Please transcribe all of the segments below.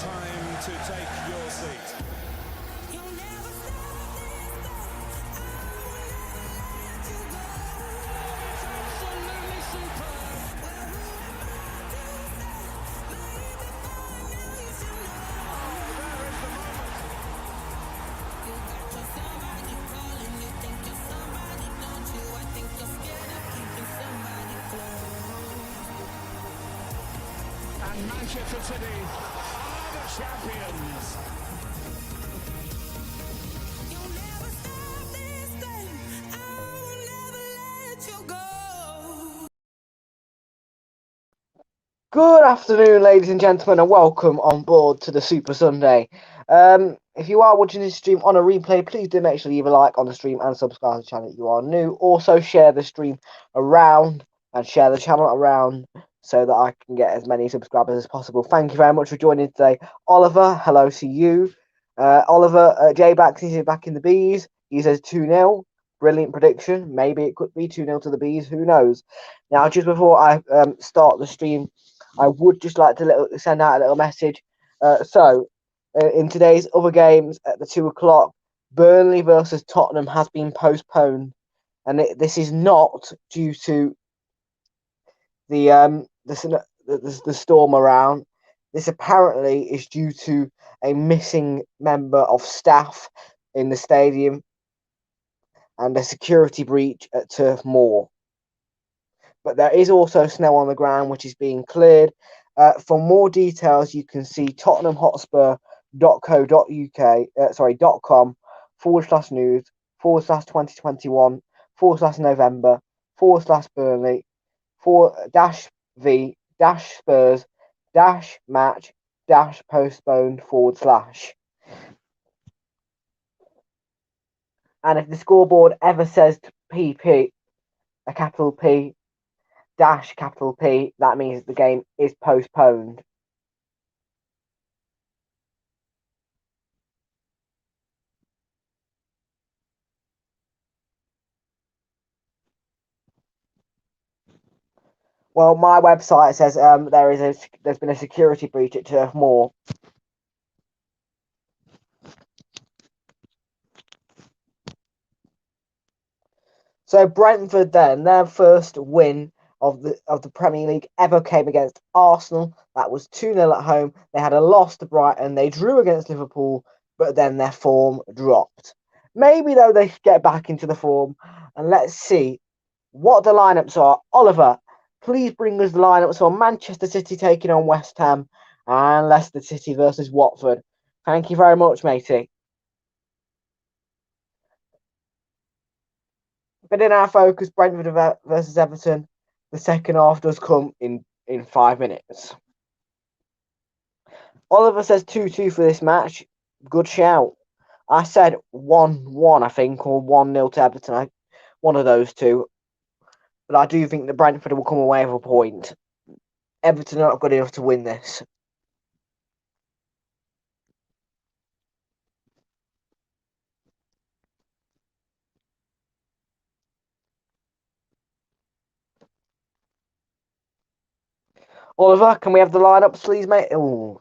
time to take your seat. And Manchester City are the champions. You'll never stop this thing. I will never let you go. Good afternoon, ladies and gentlemen, and welcome on board to the Super Sunday. If you are watching this stream on a replay, please do make sure to leave a like on the stream and subscribe to the channel if you are new. Also, share the stream around and share the channel around so that I can get as many subscribers as possible. Thank you very much for joining today. Oliver, hello to you. Oliver, J-Backs is back in the Bees. He says 2-0. Brilliant prediction. Maybe it could be 2-0 to the Bees. Who knows? Now, just before I start the stream, I would just like to send out a little message. In today's other games at the 2 o'clock, Burnley versus Tottenham has been postponed, and this is not due to the storm around. This apparently is due to a missing member of staff in the stadium and a security breach at Turf Moor. But there is also snow on the ground, which is being cleared. For more details, you can see tottenhamhotspur.co.uk/news/2021/November/Burnley /v-spurs-match-postponed/. And if the scoreboard ever says PP, a capital P, capital P, that means the game is postponed. Well, my website says there's been a security breach at Turf Moor. So Brentford, then, their first win of the Premier League ever came against Arsenal. That was 2-0 at home. They had a loss to Brighton. They drew against Liverpool, but then their form dropped. Maybe, though, they get back into the form. And let's see what the lineups are. Oliver, please bring us the lineups for Manchester City taking on West Ham and Leicester City versus Watford. Thank you very much, matey. But in our focus, Brentford versus Everton, the second half does come in 5 minutes. Oliver says 2-2 for this match. Good shout. I said 1-1, I think, or 1-0 to Everton. One of those two. But I do think that Brentford will come away with a point. Everton are not good enough to win this. Oliver, can we have the lineups, please, mate? Ooh.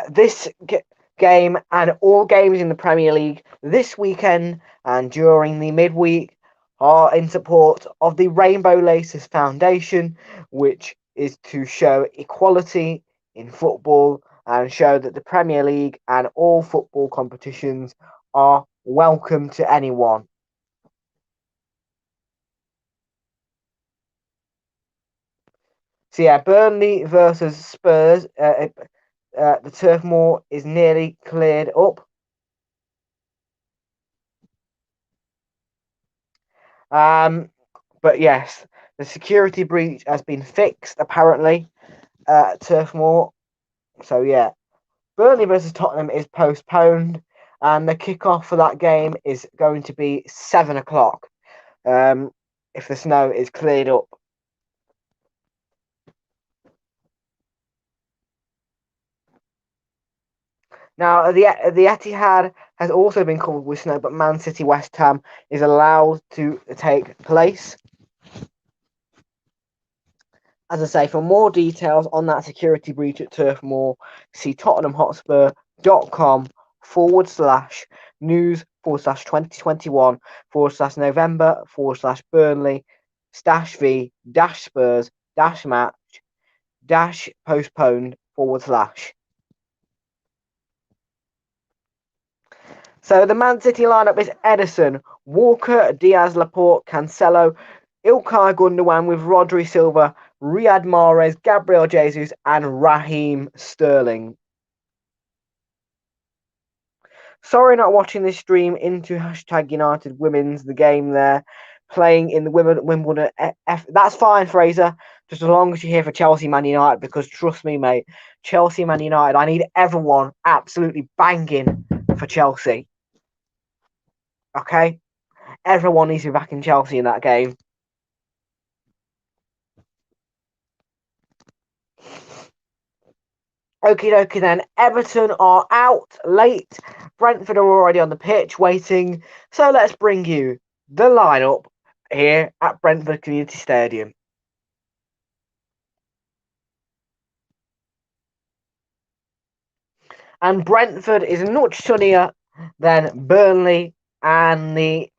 This game and all games in the Premier League this weekend and during the midweek are in support of the Rainbow Laces Foundation, which is to show equality in football and show that the Premier League and all football competitions are welcome to anyone. So yeah, Burnley versus Spurs. The Turf Moor is nearly cleared up. But yes, the security breach has been fixed apparently at Turf Moor. So yeah, Burnley versus Tottenham is postponed, and the kickoff for that game is going to be 7 o'clock. If the snow is cleared up. Now, the Etihad has also been covered with snow, but Man City West Ham is allowed to take place. As I say, for more details on that security breach at Turf Moor, see tottenham-hotspur.com/news/November/2021/November/Spurs-V-Spurs-postponed/. So the Man City lineup is Ederson, Walker, Diaz, Laporte, Cancelo, Ilkay Gundogan with Rodri Silva, Riyad Mahrez, Gabriel Jesus, and Raheem Sterling. Sorry, not watching this stream into #United Women's the game there, playing in the Wimbledon. That's fine, Fraser. Just as long as you're here for Chelsea Man United, because trust me, mate, Chelsea Man United. I need everyone absolutely banging for Chelsea. Okay, everyone needs to be back in Chelsea in that game. Okie dokie then. Everton are out late. Brentford are already on the pitch waiting. So let's bring you the lineup here at Brentford Community Stadium. And Brentford is much sunnier than Burnley and the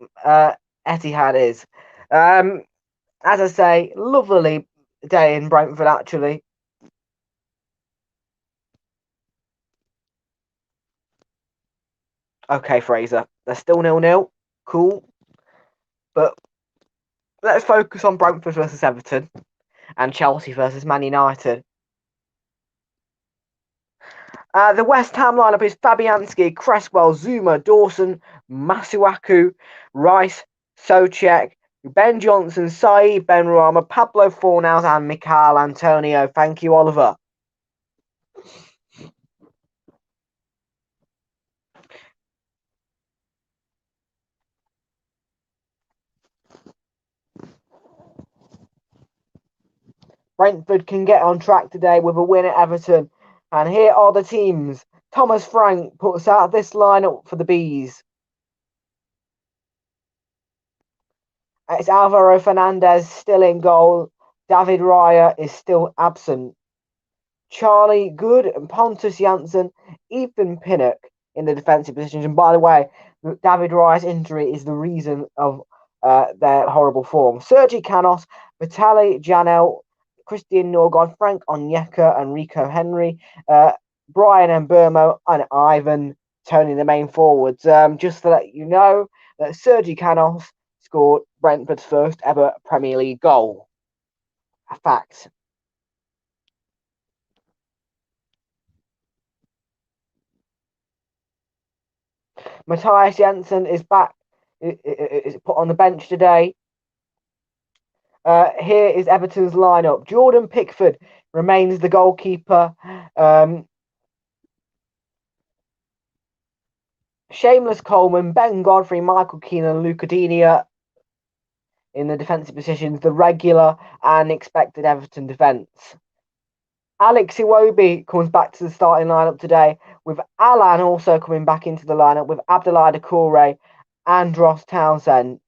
Etihad is. As I say, lovely day in Brentford actually. Okay, Fraser, they're still 0-0. Cool. But let's focus on Brentford versus Everton and Chelsea versus Man United. The West Ham lineup is Fabianski, Cresswell, Zuma, Dawson, Masuaku, Rice, Soucek, Ben Johnson, Saeed Benrahma, Pablo Fornals, and Michail Antonio. Thank you, Oliver. Brentford can get on track today with a win at Everton. And here are the teams. Thomas Frank puts out this lineup for the Bees. It's Alvaro Fernandez still in goal. David Raya is still absent. Charlie Good and Pontus Janssen, Ethan Pinnock in the defensive positions. And by the way, David Raya's injury is the reason of their horrible form. Sergi Canos, Vitaly Janel, Christian Norgard, Frank Onyeka, and Rico Henry, Brian Mbermo, and Ivan Tony, the main forwards. Just to let you know that Sergi Canos scored Brentford's first ever Premier League goal. A fact. Matthias Janssen is back, is put on the bench today. Here is Everton's lineup. Jordan Pickford remains the goalkeeper. Shameless Coleman, Ben Godfrey, Michael Keane, and Luca Digne in the defensive positions, the regular and expected Everton defence. Alex Iwobi comes back to the starting lineup today, with Alan also coming back into the lineup with Abdoulaye Doucouré and Ross Townsend.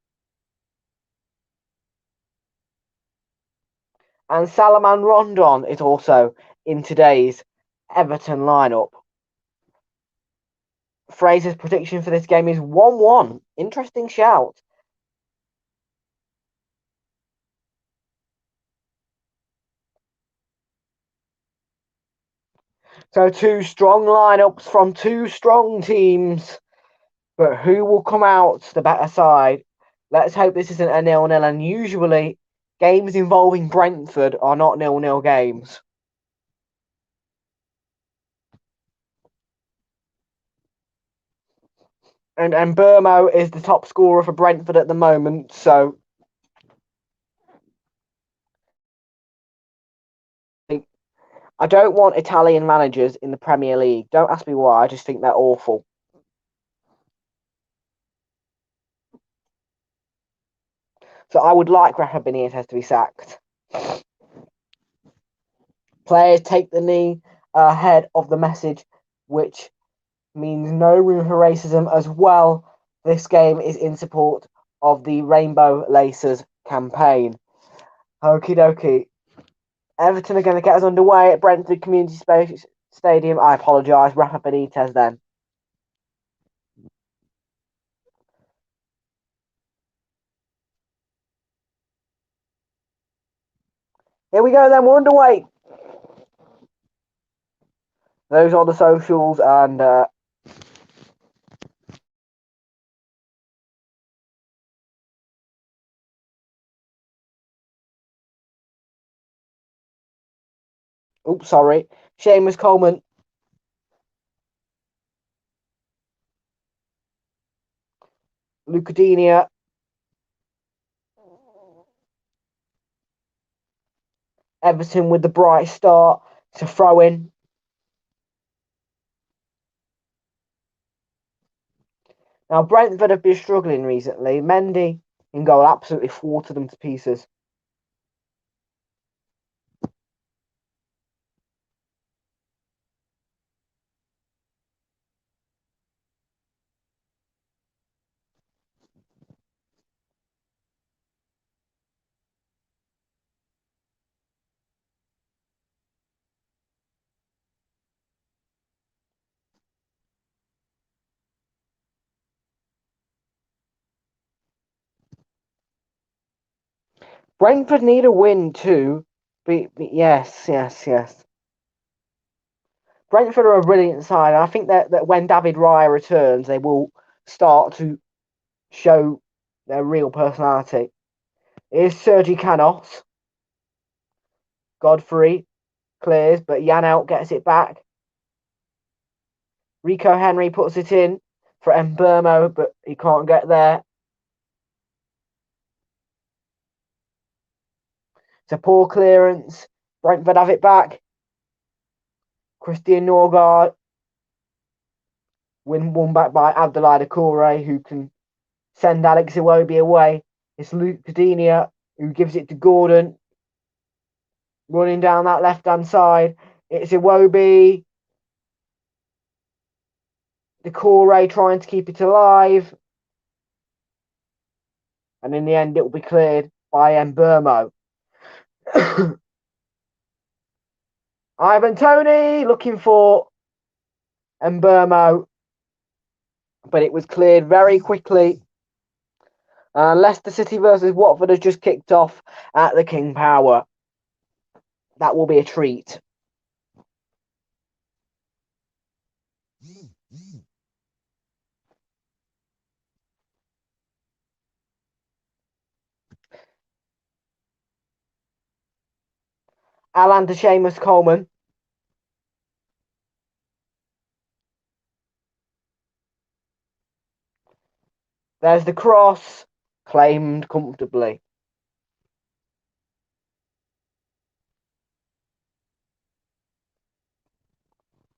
And Salomon Rondon is also in today's Everton lineup. Fraser's prediction for this game is 1-1. Interesting shout. So two strong lineups from two strong teams. But who will come out the better side? Let's hope this isn't a 0-0. And usually, games involving Brentford are not 0-0 games. And Burmo is the top scorer for Brentford at the moment. So I don't want Italian managers in the Premier League. Don't ask me why. I just think they're awful. So I would like Rafa Benitez to be sacked. Players take the knee ahead of the message which means no room for racism as well. This game is in support of the Rainbow Laces campaign. Okie dokie. Everton are going to get us underway at Brentford Community Space Stadium. I apologise, Rafa Benitez then. Here we go then, we're underway. Those are the socials and oops, sorry. Seamus Coleman. Lucadenia. Everton with the bright start to throw in. Now, Brentford have been struggling recently. Mendy in goal absolutely thwarted them to pieces. Brentford need a win too. Yes. Brentford are a brilliant side. I think that when David Raya returns, they will start to show their real personality. Here's Sergi Canos. Godfrey clears, but Janelt gets it back. Rico Henry puts it in for Mbermo, but he can't get there. It's a poor clearance. Brentford have it back. Christian Norgard won back by Abdoulaye Doucouré, who can send Alex Iwobi away. It's Luke Gardenia who gives it to Gordon. Running down that left-hand side. It's Iwobi. Doucouré trying to keep it alive. And in the end, it will be cleared by Mbermo. Ivan Toney looking for Mbermo, but it was cleared very quickly. Leicester City versus Watford has just kicked off at the King Power. That will be a treat. Alan to Seamus Coleman. There's the cross, claimed comfortably.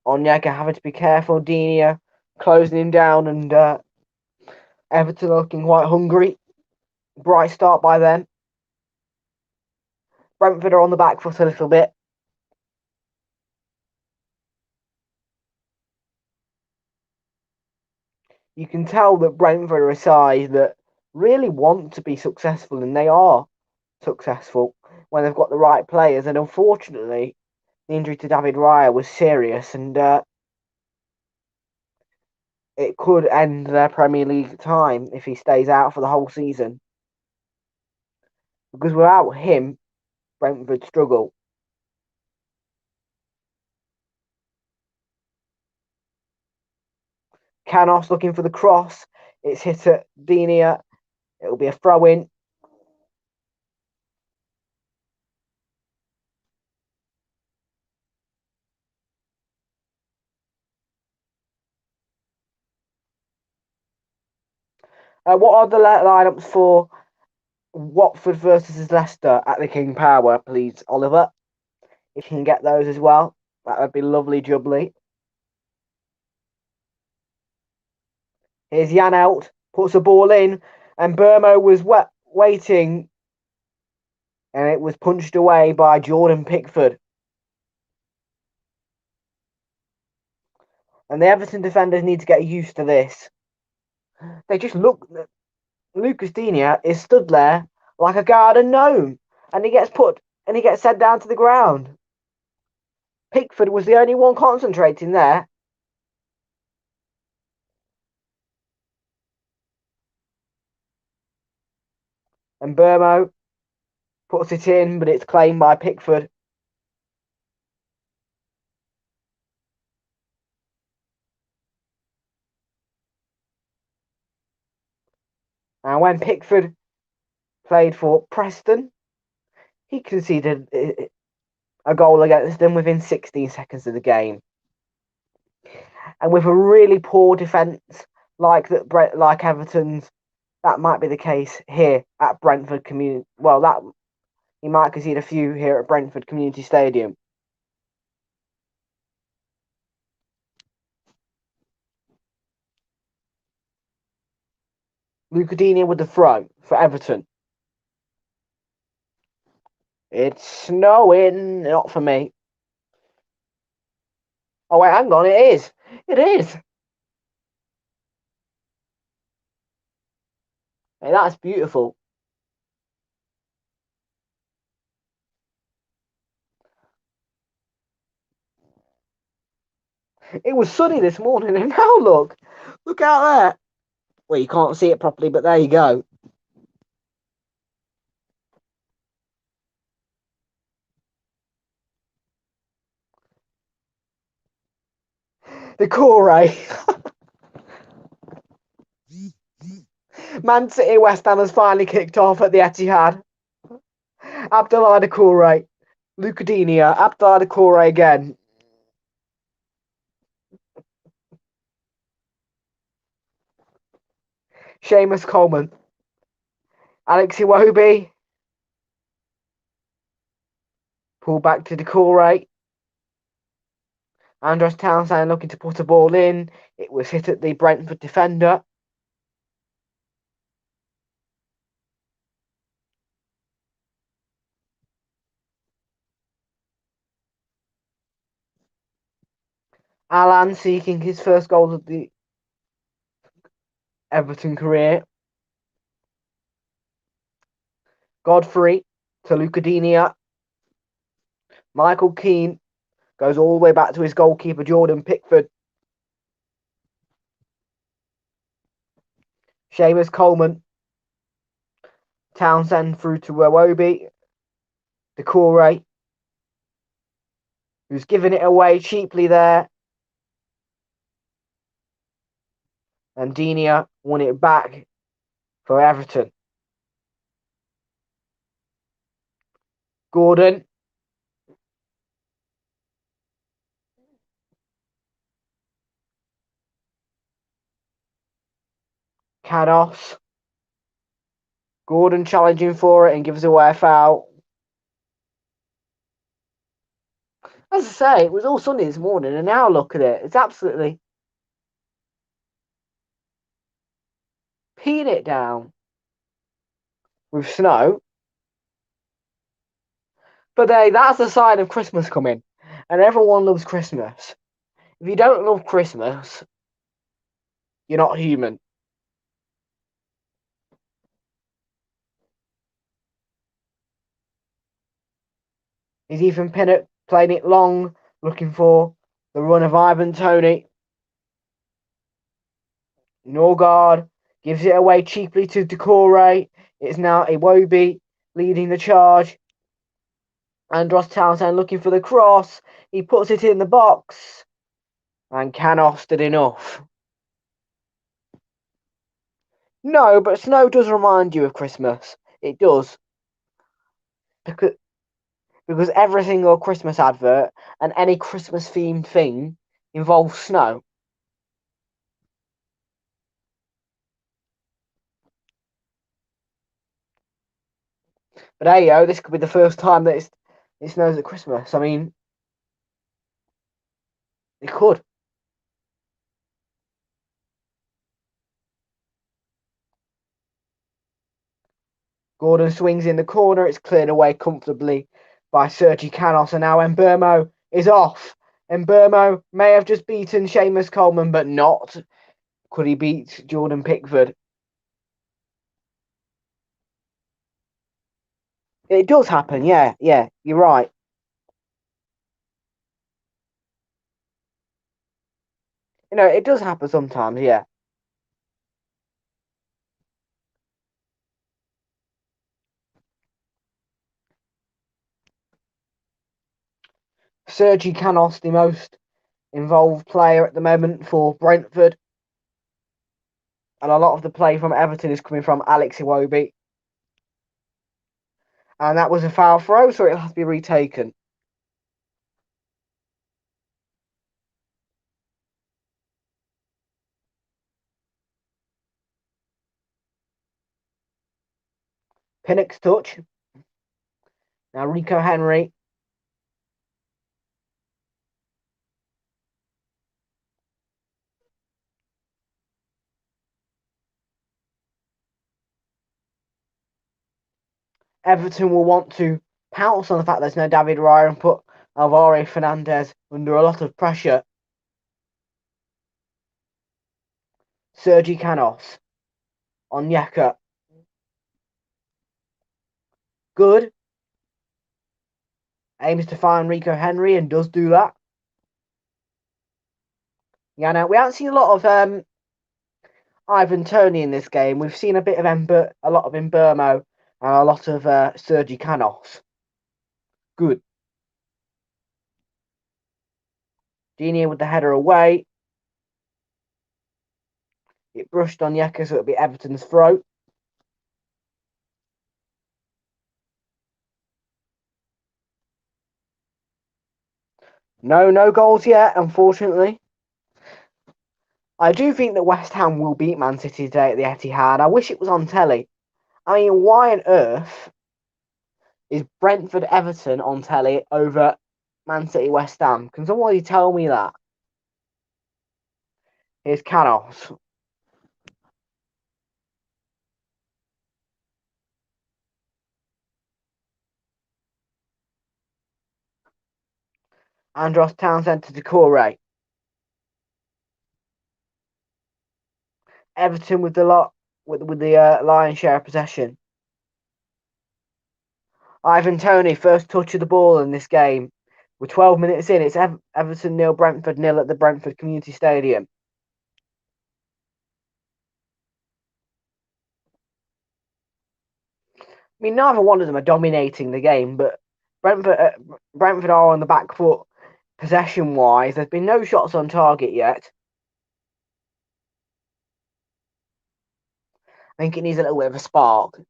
Onyeka having to be careful. Denia closing him down, and Everton looking quite hungry. Bright start by them. Brentford are on the back foot a little bit. You can tell that Brentford are a side that really want to be successful, and they are successful when they've got the right players. And unfortunately, the injury to David Raya was serious, and it could end their Premier League time if he stays out for the whole season. Because without him, Brentford struggle. Canos looking for the cross. It's hit at Denia. It'll be a throw in. What are the lineups for Watford versus Leicester at the King Power, please, Oliver? If you can get those as well, that would be lovely jubbly. Here's Janelt, puts the ball in, and Burmo was waiting, and it was punched away by Jordan Pickford. And the Everton defenders need to get used to this. They just look. Lucas Digne is stood there like a garden gnome, and he gets sent down to the ground. Pickford was the only one concentrating there. And Burmo puts it in, but it's claimed by Pickford. And when Pickford played for Preston, he conceded a goal against them within 16 seconds of the game. And with a really poor defence like Everton's, that might be the case here at Brentford Community. Well, that he might concede a few here at Brentford Community Stadium. Lucas Digne with the throw for Everton. It's snowing, not for me. Oh wait, hang on, it is. It is. Hey, that's beautiful. It was sunny this morning, and now look out there. Well, you can't see it properly, but there you go. The Corey. Man City West Ham has finally kicked off at the Etihad. Abdoulaye Doucouré, Lucas Digne, Abdoulaye Doucouré again. Seamus Coleman, Alex Iwobi, pull back to Doucouré. Andros Townsend looking to put a ball in. It was hit at the Brentford defender. Alan seeking his first goal of the Everton career. Godfrey to Lucas Digne. Michael Keane goes all the way back to his goalkeeper, Jordan Pickford. Seamus Coleman. Townsend through to Iwobi. Doucouré, who's giving it away cheaply there. And Digne won it back for Everton. Gordon. Canos. Gordon challenging for it and gives away a foul. As I say, it was all sunny this morning, and now look at it. It's absolutely peeing it down with snow. But hey, that's a sign of Christmas coming, and everyone loves Christmas. If you don't love Christmas, you're not human. Is Ethan Pinnock playing it long, looking for the run of Ivan Toney. Norgard gives it away cheaply to Doucouré. It's now Iwobi leading the charge. Andros Townsend looking for the cross. He puts it in the box. And Canos did enough. No, but snow does remind you of Christmas. It does. Because every single Christmas advert and any Christmas themed thing involves snow. But hey yo, this could be the first time that it snows at Christmas. I mean, it could. Gordon swings in the corner. It's cleared away comfortably by Sergi Canos. And now Mbeumo is off. Mbermo may have just beaten Seamus Coleman, but not. Could he beat Jordan Pickford? It does happen, yeah, you're right. It does happen sometimes, yeah. Sergi Canos, the most involved player at the moment for Brentford. And a lot of the play from Everton is coming from Alex Iwobi. And that was a foul throw, so it'll have to be retaken. Pinnock's touch. Now Rico Henry. Everton will want to pounce on the fact there's no David Raya and put Alvaro Fernandez under a lot of pressure. Sergi Canos. Onyeka. Good. Aims to find Rico Henry and does do that. Yeah, no, we haven't seen a lot of Ivan Toney in this game. We've seen a bit of a lot of Mbermo and a lot of Sergi Canos. Good. Genia with the header away. It brushed on Onyeka, so it'll be Everton's throw. No goals yet, unfortunately. I do think that West Ham will beat Man City today at the Etihad. I wish it was on telly. I mean, why on earth is Brentford Everton on telly over Man City West Ham? Can somebody tell me that? Here's Canos. Andros Townsend to Decore. Everton with the lion's share of possession. Ivan Toney, first touch of the ball in this game. We're 12 minutes in. It's Everton 0, Brentford 0 at the Brentford Community Stadium. I mean, neither one of them are dominating the game, but Brentford are on the back foot possession-wise. There's been no shots on target yet. I think it needs a little bit of a spark.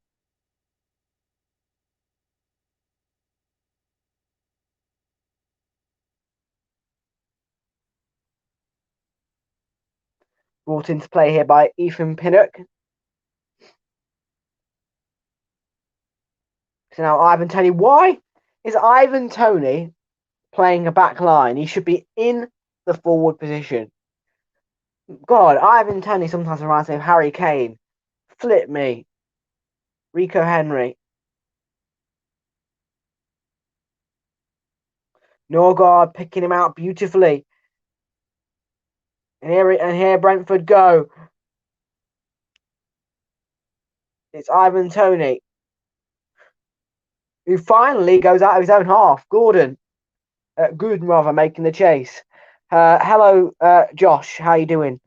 Brought into play here by Ethan Pinnock. So now Ivan Toney. Why is Ivan Toney playing a back line? He should be in the forward position. God, Ivan Toney sometimes reminds me of Harry Kane. Flip me. Rico Henry. Norgard picking him out beautifully. And here Brentford go. It's Ivan Toney, who finally goes out of his own half. Gooden rather, making the chase. Hello, Josh. How you doing?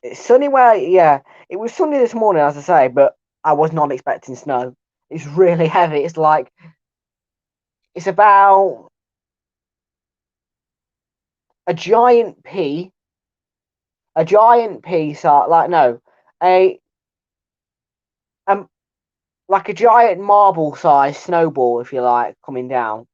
It's sunny it was sunny this morning, as I say, but I was not expecting snow. It's really heavy. It's about a giant pea, a like a giant marble-sized snowball, if you like, coming down.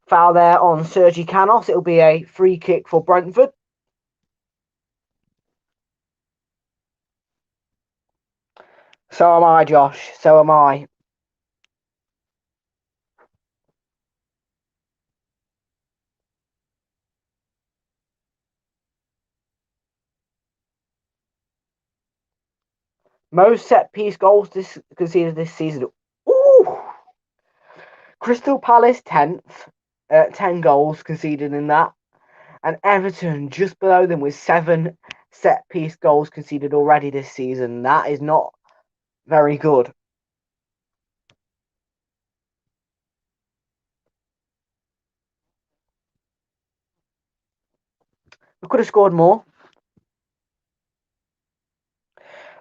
Foul there on Sergi Canos. It'll be a free kick for Brentford. So am I, Josh. So am I. Most set piece goals conceded this season. Ooh! Crystal Palace 10th, 10 goals conceded in that. And Everton just below them with 7 set piece goals conceded already this season. That is not very good. We could have scored more.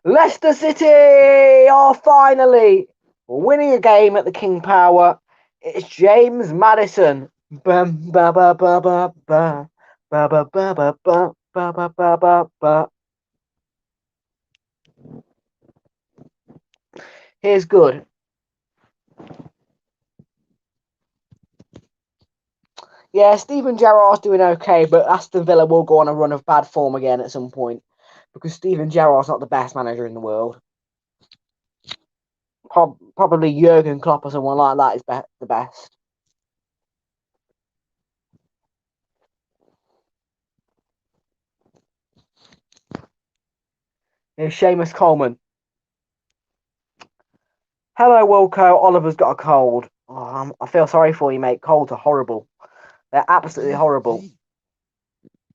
Leicester City are finally winning a game at the King Power. It's James Maddison. Bum, ba, ba, ba, ba, ba. Ba, ba, ba, ba, ba, ba, ba, ba, ba, ba. Here's good. Yeah, Steven Gerrard's doing okay, but Aston Villa will go on a run of bad form again at some point because Steven Gerrard's not the best manager in the world. Probably Jurgen Klopp or someone like that is the best. Here's Seamus Coleman. Hello, Wilco. Oliver's got a cold. Oh, I feel sorry for you, mate. Colds are horrible. They're absolutely horrible.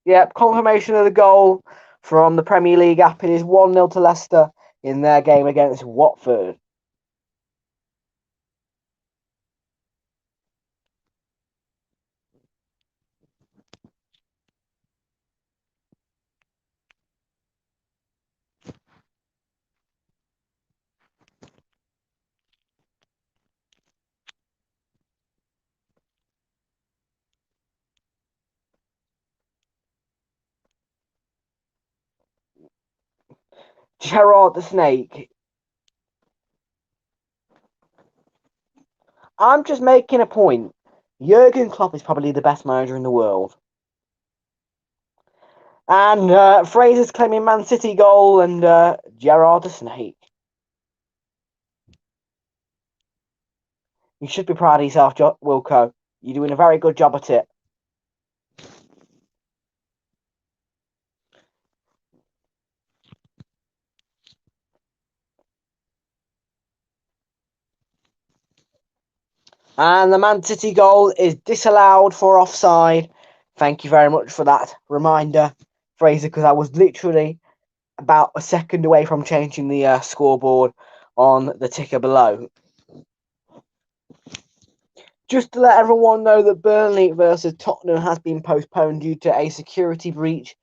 Yep, confirmation of the goal from the Premier League app. It is 1-0 to Leicester in their game against Watford. Gerard the Snake. I'm just making a point. Jurgen Klopp is probably the best manager in the world. And Fraser's claiming Man City goal and Gerard the Snake. You should be proud of yourself, Wilco. You're doing a very good job at it. And the Man City goal is disallowed for offside. Thank you very much for that reminder, Fraser, because I was literally about a second away from changing the scoreboard on the ticker below. Just to let everyone know that Burnley versus Tottenham has been postponed due to a security breach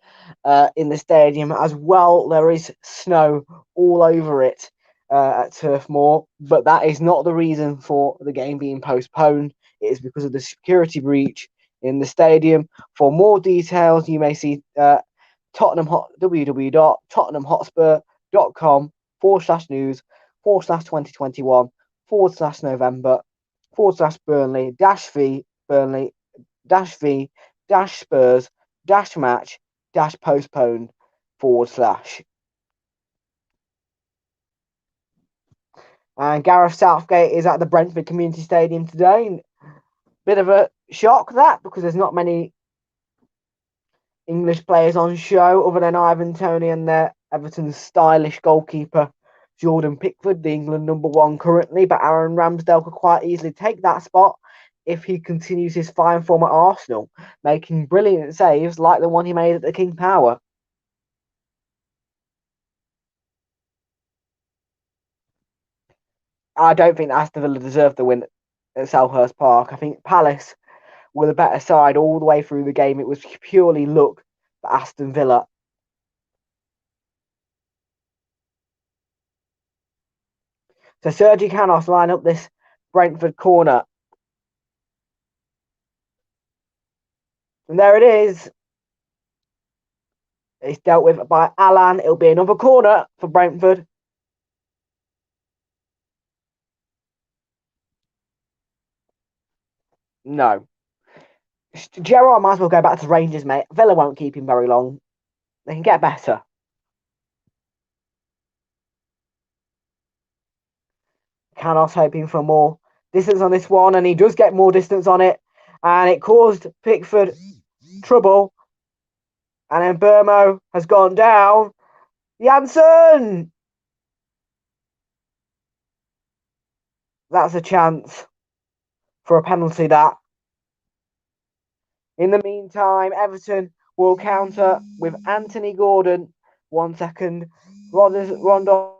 in the stadium. As well, there is snow all over it at Turf Moor, but that is not the reason for the game being postponed. It is because of the security breach in the stadium. For more details, you may see www.tottenhamhotspur.com/news/2021/November/Burnley V Spurs match postponed / And Gareth Southgate is at the Brentford Community Stadium today. Bit of a shock that, because there's not many English players on show other than Ivan Toney and their Everton's stylish goalkeeper Jordan Pickford, the England #1 currently. But Aaron Ramsdale could quite easily take that spot if he continues his fine form at Arsenal, making brilliant saves like the one he made at the King Power. I don't think Aston Villa deserved the win at Selhurst Park. I think Palace were the better side all the way through the game. It was purely luck for Aston Villa. So Sergi Canos line up this Brentford corner. And there it is. It's dealt with by Alan. It'll be another corner for Brentford. No. Gerrard might as well go back to Rangers, mate. Villa won't keep him very long. They can get better. Canos hoping for more distance on this one, and he does get more distance on it. And it caused Pickford trouble. And then Burmo has gone down. Janssen! That's a chance for a penalty. That. In the meantime, Everton will counter with Anthony Gordon. 1 second. Rondon.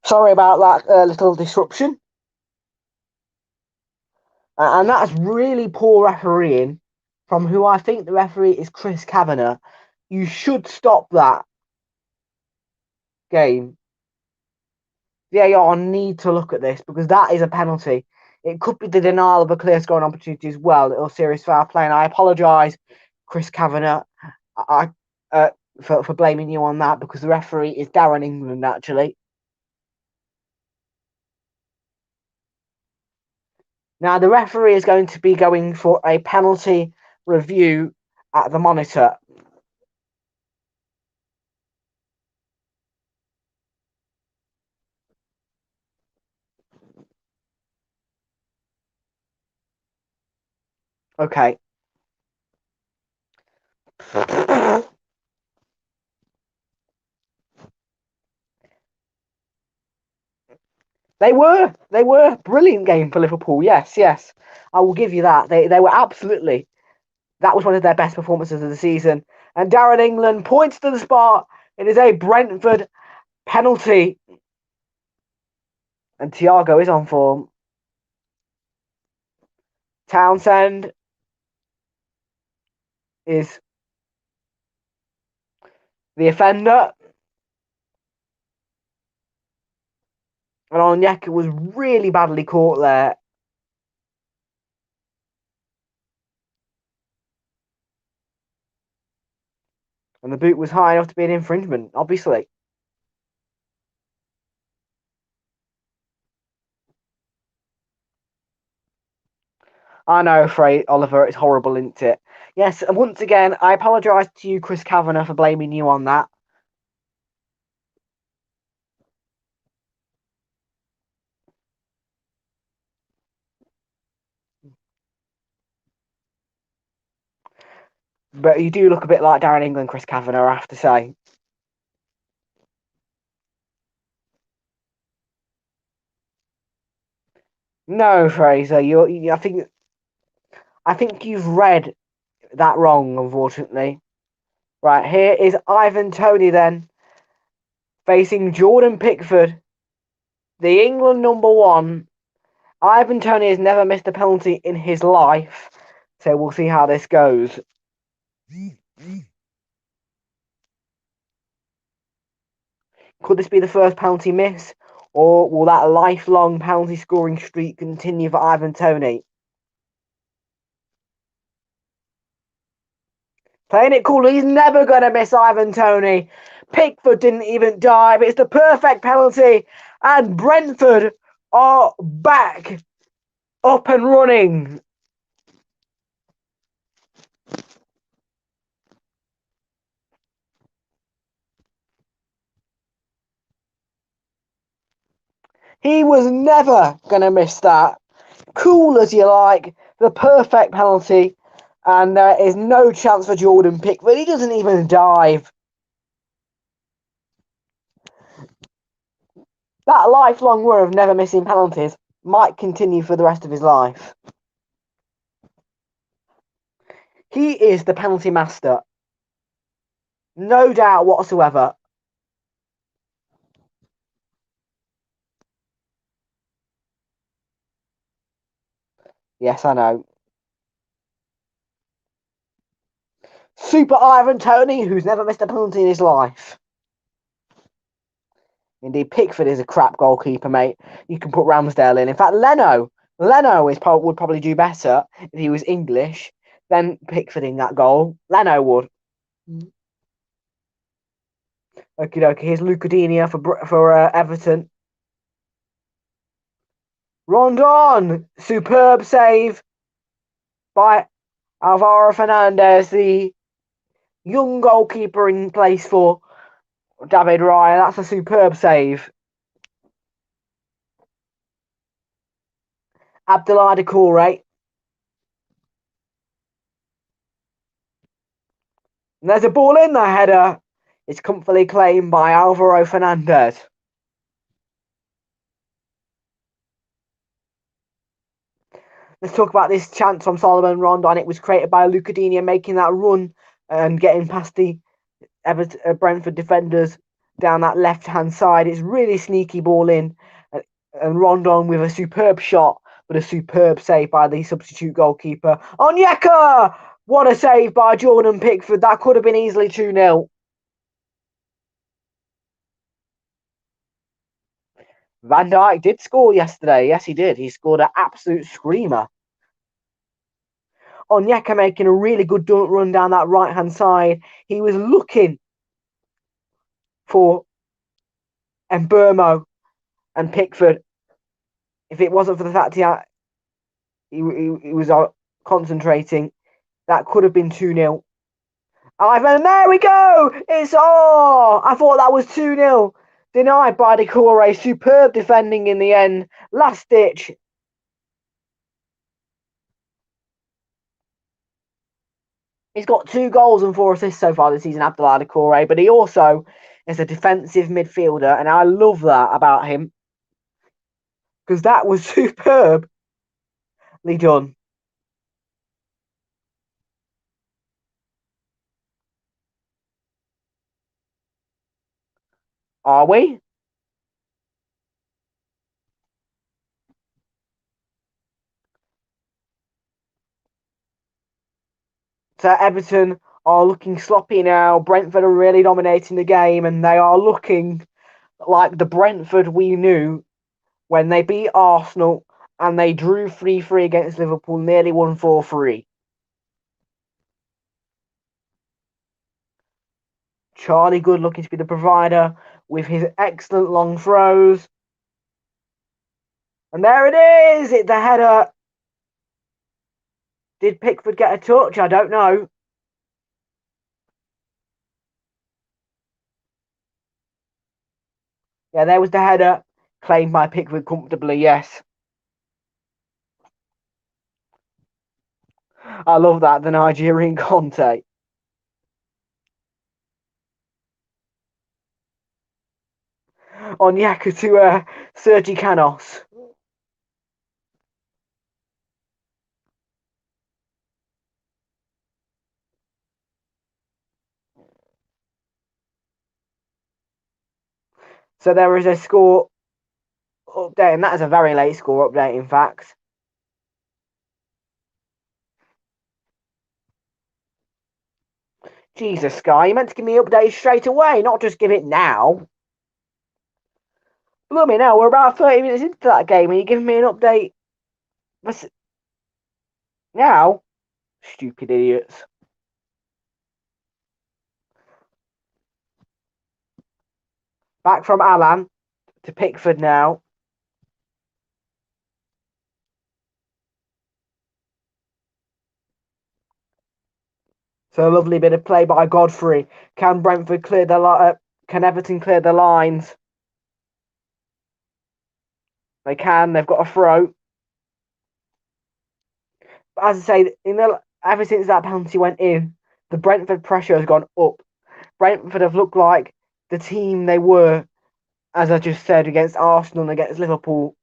Sorry about that little disruption. And that's really poor refereeing from who I think the referee is Chris Kavanagh. You should stop that game. VAR need to look at this because that is a penalty. It could be the denial of a clear scoring opportunity as well, or serious foul play. And I apologise, Chris Kavanagh, for blaming you on that because the referee is Darren England, actually. Now, the referee is going to be going for a penalty review at the monitor. Okay. They were brilliant game for Liverpool. Yes, I will give you that. They were absolutely. That was one of their best performances of the season. And Darren England points to the spot. It is a Brentford penalty, and Thiago is on form. Townsend is the offender, and Onyeka was really badly caught there. And the boot was high enough to be an infringement, obviously. I know, Oliver, it's horrible, isn't it? Yes, and once again, I apologise to you, Chris Kavanagh, for blaming you on that. But you do look a bit like Darren England, Chris Kavanagh, I have to say. No, Fraser, I think you've read that wrong, unfortunately. Right, here is Ivan Toney then, facing Jordan Pickford, the England #1. Ivan Toney has never missed a penalty in his life, so we'll see how this goes. Could this be the first penalty miss, or will that lifelong penalty scoring streak continue for Ivan Toney? Playing it cool, he's never going to miss Ivan Toney. Pickford didn't even dive. It's the perfect penalty, and Brentford are back up and running. He was never going to miss that. Cool as you like, the perfect penalty, and there is no chance for Jordan Pickford. He doesn't even dive. That lifelong run of never missing penalties might continue for the rest of his life. He is the penalty master. No doubt whatsoever. Yes, I know. Super Ivan Toney, who's never missed a penalty in his life. Indeed, Pickford is a crap goalkeeper, mate. You can put Ramsdale in. In fact, Leno would probably do better if he was English than Pickford in that goal. Leno would. Okie dokie. Here's Lucadinha for Everton. Rondon, superb save by Alvaro Fernandez, the young goalkeeper in place for David Raya. That's a superb save. Abdoulaye Doucouré. And there's a ball in the header. It's comfortably claimed by Alvaro Fernandez. Let's talk about this chance from Solomon Rondon. It was created by Lucadinha making that run and getting past the Brentford defenders down that left-hand side. It's really sneaky ball in. And Rondon with a superb shot, but a superb save by the substitute goalkeeper. Onyeka! What a save by Jordan Pickford. That could have been easily 2-0. Van Dijk did score yesterday. Yes, he did. He scored an absolute screamer. Onyeka making a really good run down that right-hand side. He was looking for Mbeumo and Pickford. If it wasn't for the fact he was concentrating, that could have been 2-0. Ivan, there we go! I thought that was 2-0. Denied by Doucouré. Superb defending in the end. Last ditch. He's got 2 goals and 4 assists so far this season, Abdoulaye Doucouré, but he also is a defensive midfielder, and I love that about him because that was superbly done. Are we? So Everton are looking sloppy now. Brentford are really dominating the game, and they are looking like the Brentford we knew when they beat Arsenal and they drew 3-3 against Liverpool, nearly won 4-3. Charlie Good looking to be the provider with his excellent long throws. And there it is! The header. Did Pickford get a touch? I don't know. Yeah, there was the header. Claimed by Pickford comfortably, yes. I love that, the Nigerian Conte. Onyeka to Sergi Canos. So there is a score update, and that is a very late score update, in fact. Jesus, Sky, you meant to give me updates straight away, not just give it now. Blooming hell, we're about 30 minutes into that game, and you're giving me an update now? Stupid idiots. Back from Alan to Pickford now. So a lovely bit of play by Godfrey. Can Brentford clear the can Everton clear the lines? They can. They've got a throw. But as I say, ever since that penalty went in, the Brentford pressure has gone up. Brentford have looked like the team they were, as I just said, against Arsenal and against Liverpool.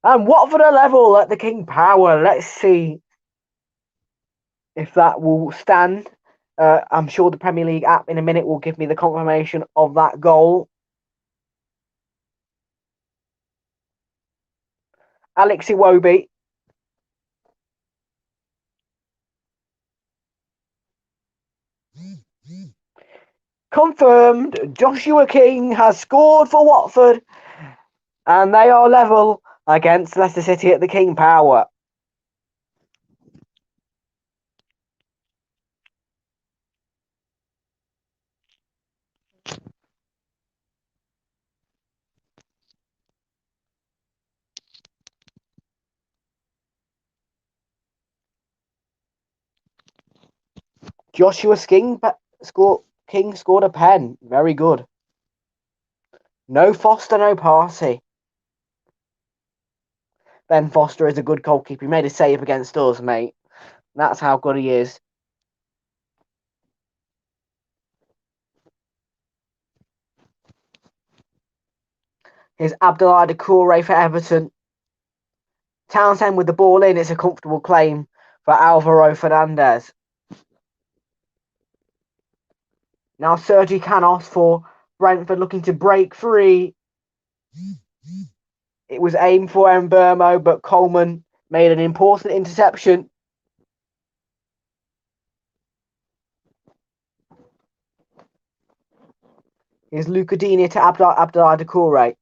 And Watford are level at the King Power. Let's see if that will stand. I'm sure the Premier League app in a minute will give me the confirmation of that goal. Alex Iwobi. Confirmed. Joshua King has scored for Watford, and they are level against Leicester City at the King Power. Joshua King scored a pen. Very good. No Foster, no Party. Ben Foster is a good goalkeeper. He made a save against us, mate. That's how good he is. Here's Abdoulaye Doucouré for Everton. Townsend with the ball in. It's a comfortable claim for Alvaro Fernandez. Now Sergi Canos for Brentford looking to break free. It was aimed for Mbermo, but Coleman made an important interception. Here's Lucadini to Abdoulaye Doucouré.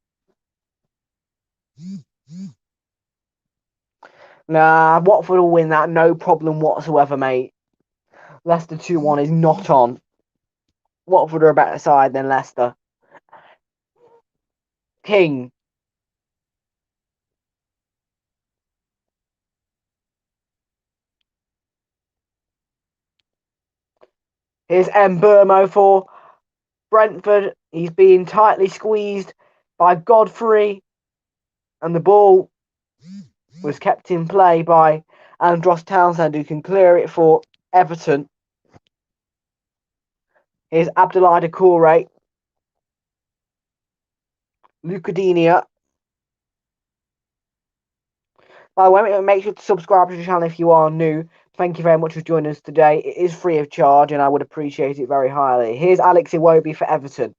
Nah, Watford will win that, no problem whatsoever, mate. Leicester 2-1 is not on. Watford are a better side than Leicester. King. Here's Mbermo for Brentford. He's being tightly squeezed by Godfrey. And the ball was kept in play by Andros Townsend, who can clear it for Everton. Here's Abdoulaye Doucouré. Lucadini. By the way, make sure to subscribe to the channel if you are new. Thank you very much for joining us today. It is free of charge and I would appreciate it very highly. Here's Alex Iwobi for Everton.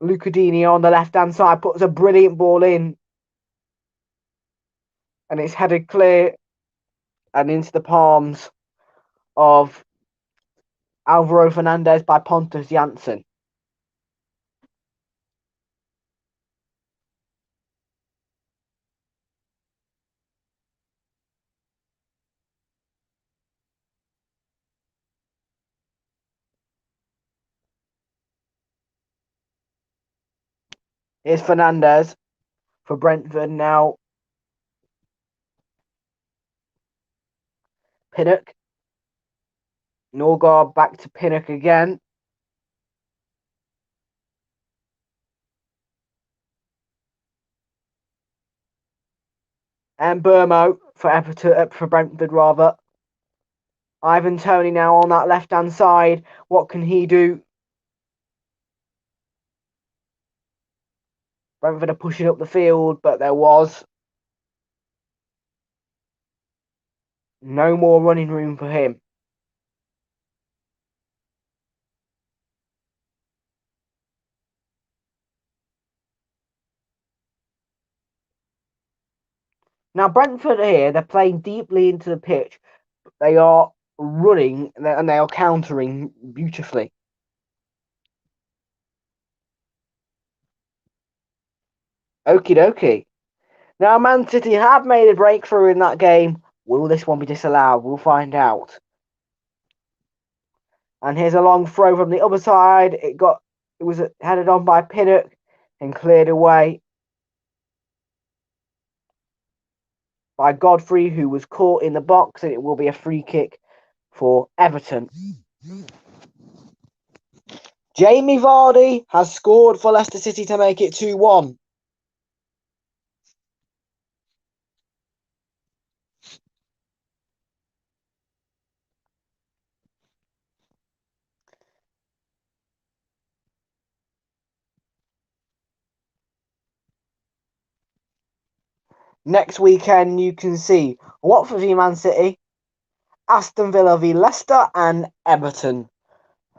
Lucadini on the left-hand side puts a brilliant ball in. And it's headed clear and into the palms of Alvaro Fernandez by Pontus Jansson. Here's Fernandez for Brentford now. Pinnock. Norgard back to Pinnock again. And Burmo for Everton, for Brentford rather. Ivan Toney now on that left-hand side. What can he do? Brentford are pushing up the field, but there was no more running room for him. Now Brentford here, they're playing deeply into the pitch. They are running and they are countering beautifully. Okie dokie. Now Man City have made a breakthrough in that game. Will this one be disallowed? We'll find out. And here's a long throw from the other side. It was headed on by Pinnock and cleared away by Godfrey, who was caught in the box, and it will be a free kick for Everton. Jamie Vardy has scored for Leicester City to make it 2-1. Next weekend, you can see Watford v Man City, Aston Villa v Leicester, and Everton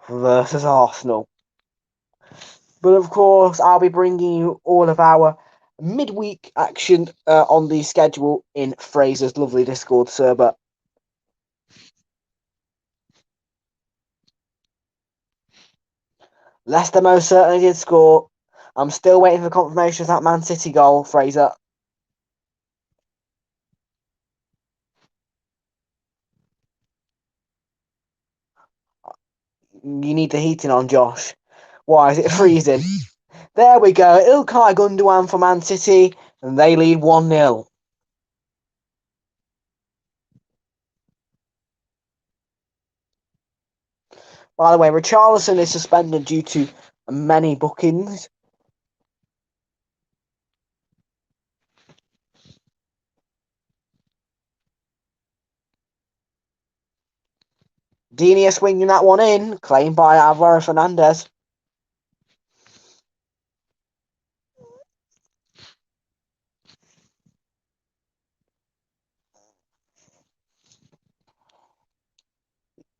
versus Arsenal. But of course, I'll be bringing you all of our midweek action on the schedule in Fraser's lovely Discord server. Leicester most certainly did score. I'm still waiting for confirmation of that Man City goal, Fraser. You need the heating on, Josh. Why is it freezing? There we go. Ilkay Gundogan for Man City, and they lead 1-0. By the way, Richarlison is suspended due to many bookings. Dini swinging that one in, claimed by Alvaro Fernandez.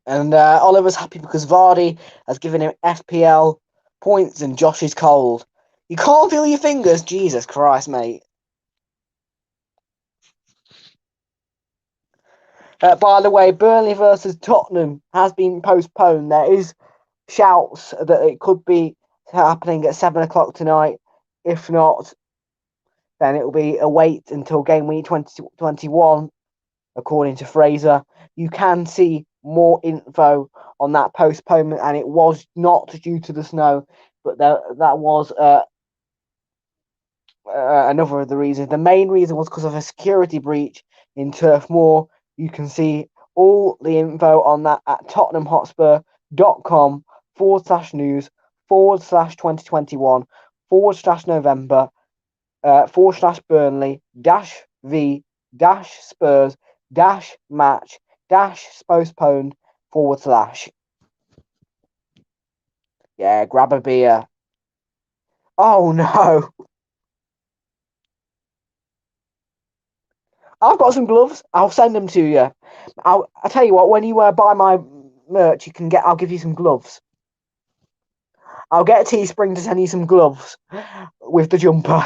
And Oliver's happy because Vardy has given him FPL points and Josh is cold. You can't feel your fingers? Jesus Christ, mate. By the way, Burnley versus Tottenham has been postponed. There is shouts that it could be happening at 7 o'clock tonight. If not, then it will be a wait until game week 2021, according to Fraser. You can see more info on that postponement, and it was not due to the snow, but that was another of the reasons. The main reason was because of a security breach in Turf Moor. You can see all the info on that at tottenhamhotspur.com/2021/November /Burnley -v -Spurs -match -postponed / Yeah, grab a beer. Oh no. I've got some gloves. I'll send them to you. I'll tell you what. When you buy my merch, I'll give you some gloves. I'll get Teespring to send you some gloves with the jumper.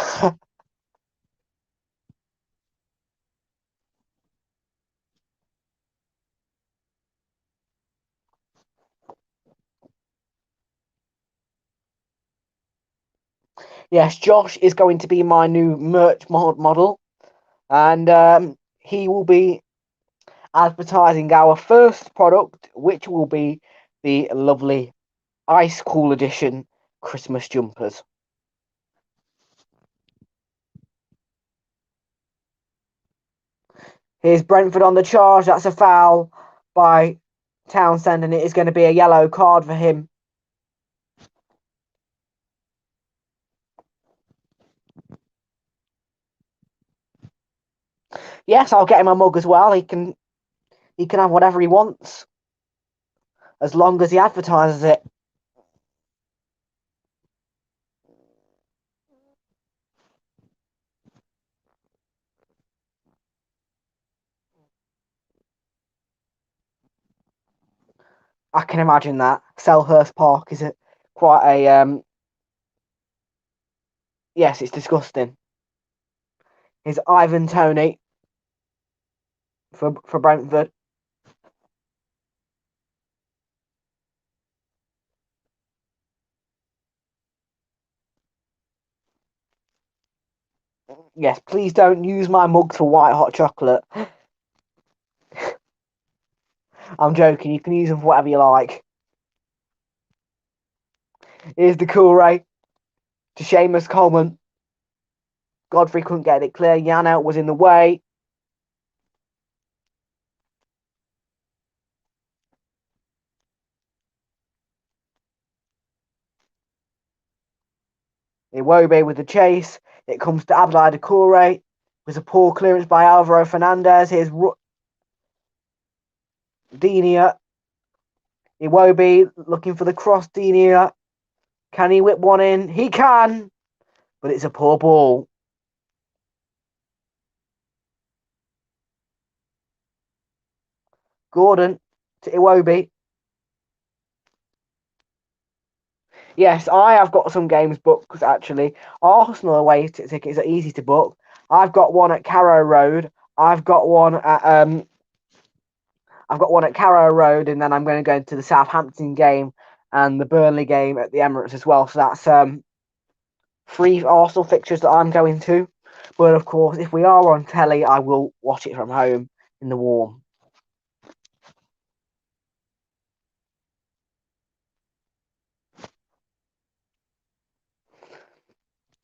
Yes, Josh is going to be my new merch model, and he will be advertising our first product, which will be the lovely Ice Cool Edition Christmas jumpers. Here's Brentford on the charge. That's a foul by Townsend, and it is going to be a yellow card for him. Yes, I'll get him a mug as well. He can have whatever he wants, as long as he advertises it. I can imagine that. Selhurst Park is quite a yes, it's disgusting. Here's Ivan Toney for Brentford. Yes, please don't use my mugs for white hot chocolate. I'm joking. You can use them for whatever you like. Here's the Doucouré to Seamus Coleman. Godfrey couldn't get it clear. Yano was in the way. Iwobi with the chase. It comes to Abdoulaye Doucouré. With a poor clearance by Alvaro Fernandez. Here's Dinia. Iwobi looking for the cross. Dinia. Can he whip one in? He can. But it's a poor ball. Gordon to Iwobi. Yes, I have got some games booked actually. Arsenal away tickets are easy to book. I've got one at Carrow Road. I've got one at Carrow Road, and then I'm going to go into the Southampton game and the Burnley game at the Emirates as well. So that's 3 Arsenal fixtures that I'm going to. But of course, if we are on telly, I will watch it from home in the warm.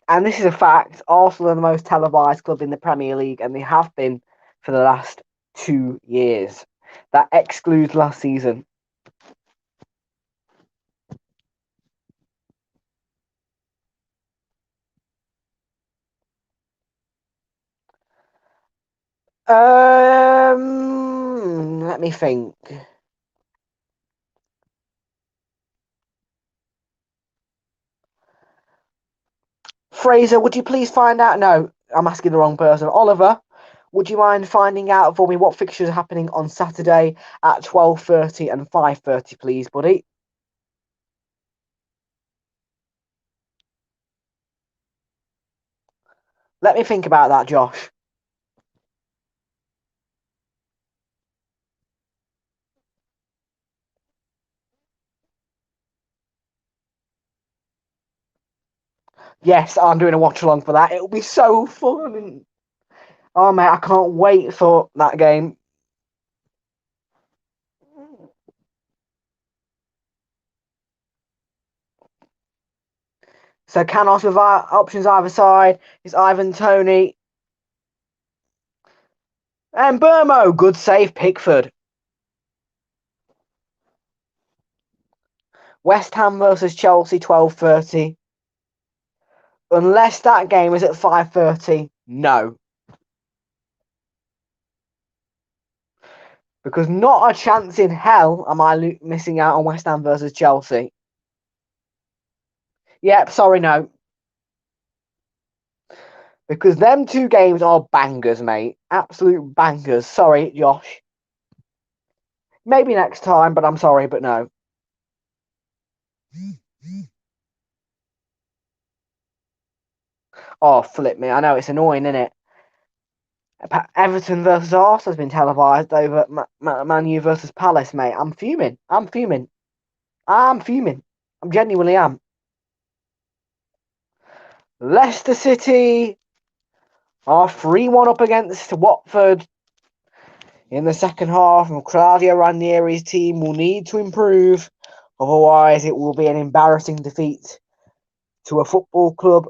And this is a fact. Arsenal are the most televised club in the Premier League, and they have been for the last 2 years. That excludes last season. Let me think. Fraser, would you please find out? No, I'm asking the wrong person. Oliver, would you mind finding out for me what fixtures are happening on Saturday at 12:30 and 5:30, please, buddy? Let me think about that, Josh. Yes, I'm doing a watch along for that. It'll be so fun. Oh, mate, I can't wait for that game. So Canos with options either side. It's Ivan Toney. And Burmo, good save, Pickford. West Ham versus Chelsea, 12:30. Unless that game is at 5:30, no. Because not a chance in hell am I missing out on West Ham versus Chelsea. Yep, sorry, no. Because them two games are bangers, mate. Absolute bangers. Sorry, Josh. Maybe next time, but I'm sorry, but no. Oh, flip me. I know it's annoying, isn't it? Everton versus Arsenal has been televised over Man U versus Palace, mate. I'm fuming. I'm fuming. I'm fuming. I'm genuinely am. Leicester City are 3-1 up against Watford in the second half, and Claudio Ranieri's team will need to improve. Otherwise, it will be an embarrassing defeat to a football club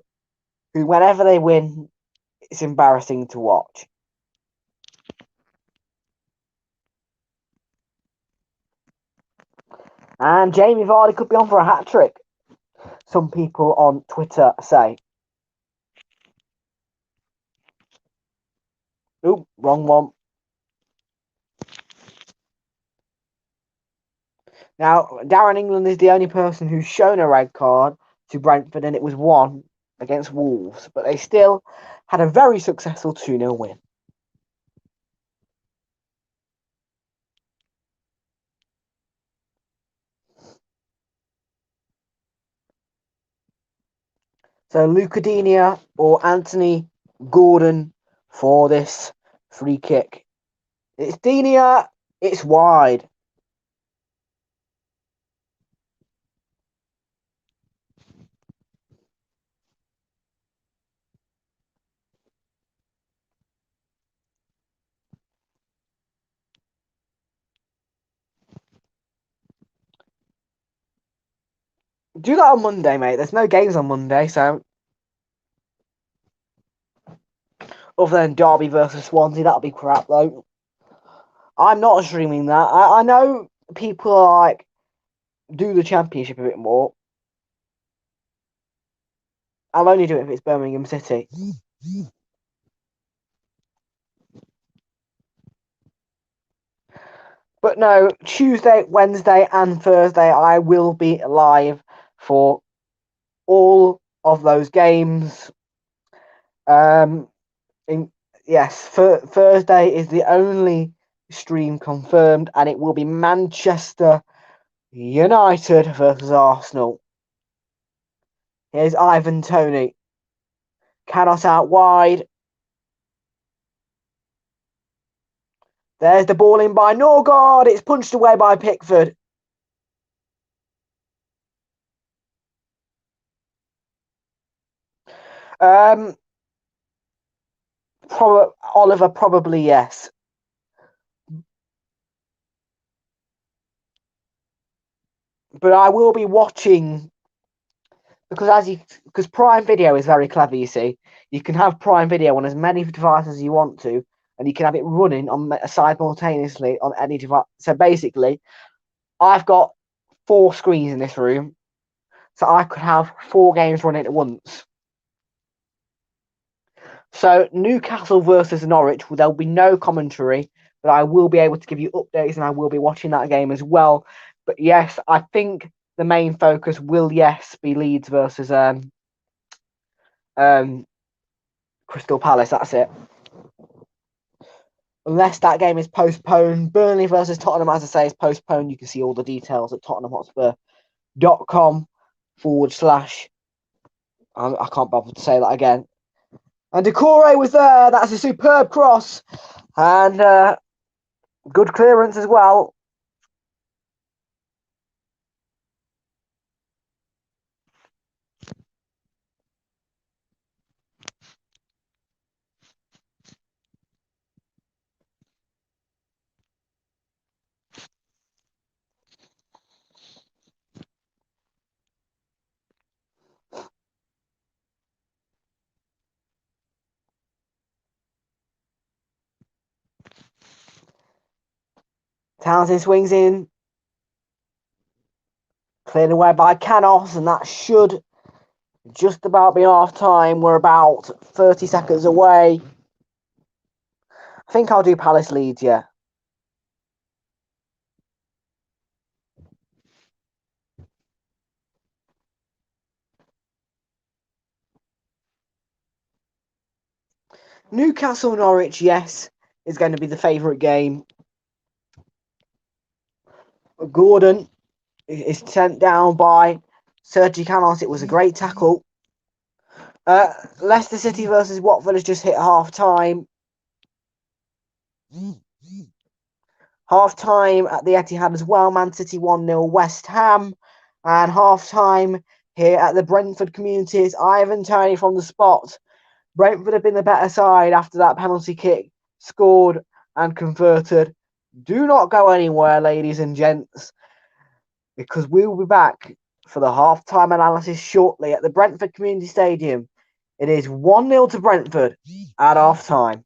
who, whenever they win, it's embarrassing to watch. And Jamie Vardy could be on for a hat-trick, some people on Twitter say. Oop, wrong one. Now, Darren England is the only person who's shown a red card to Brentford, and it was one against Wolves. But they still had a very successful 2-0 win. So Luca Digne or Anthony Gordon for this free kick. It's Digne. It's wide. Do that on Monday, mate. There's no games on Monday, so other than Derby versus Swansea, that'll be crap though. I'm not streaming that. I know people are like do the Championship a bit more. I'll only do it if it's Birmingham City. But no, Tuesday, Wednesday, and Thursday, I will be live for all of those games. Yes, Thursday is the only stream confirmed, and it will be Manchester United versus Arsenal. Here's Ivan Toney. Cannot out wide. There's the ball in by Norgard. It's punched away by Pickford. Oliver, probably yes. But I will be watching because Prime Video is very clever. You see, you can have Prime Video on as many devices as you want to, and you can have it running on simultaneously on any device. So basically, I've got 4 screens in this room, so I could have 4 games running at once. So Newcastle versus Norwich, there'll be no commentary, but I will be able to give you updates and I will be watching that game as well. But yes, I think the main focus will be Leeds versus um Crystal Palace. That's it. Unless that game is postponed. Burnley versus Tottenham, as I say, is postponed. You can see all the details at tottenhamhotspur.com/. I can't bother to say that again. And Decore was there. That's a superb cross. And good clearance as well. Townsend swings in. Cleared away by Canos, and that should just about be half time. We're about 30 seconds away. I think I'll do Palace Leeds, yeah. Newcastle Norwich, yes, is going to be the favourite game. Gordon is sent down by Sergi Canos. It was a great tackle. Leicester City versus Watford has just hit half time. Half time at the Etihad as well. Man City 1-0 West Ham. And half time here at the Brentford Community. It's Ivan Toney from the spot. Brentford have been the better side after that penalty kick. Scored and converted. Do not go anywhere, ladies and gents, because we will be back for the half-time analysis shortly at the Brentford Community Stadium. It is 1-0 to Brentford at half-time.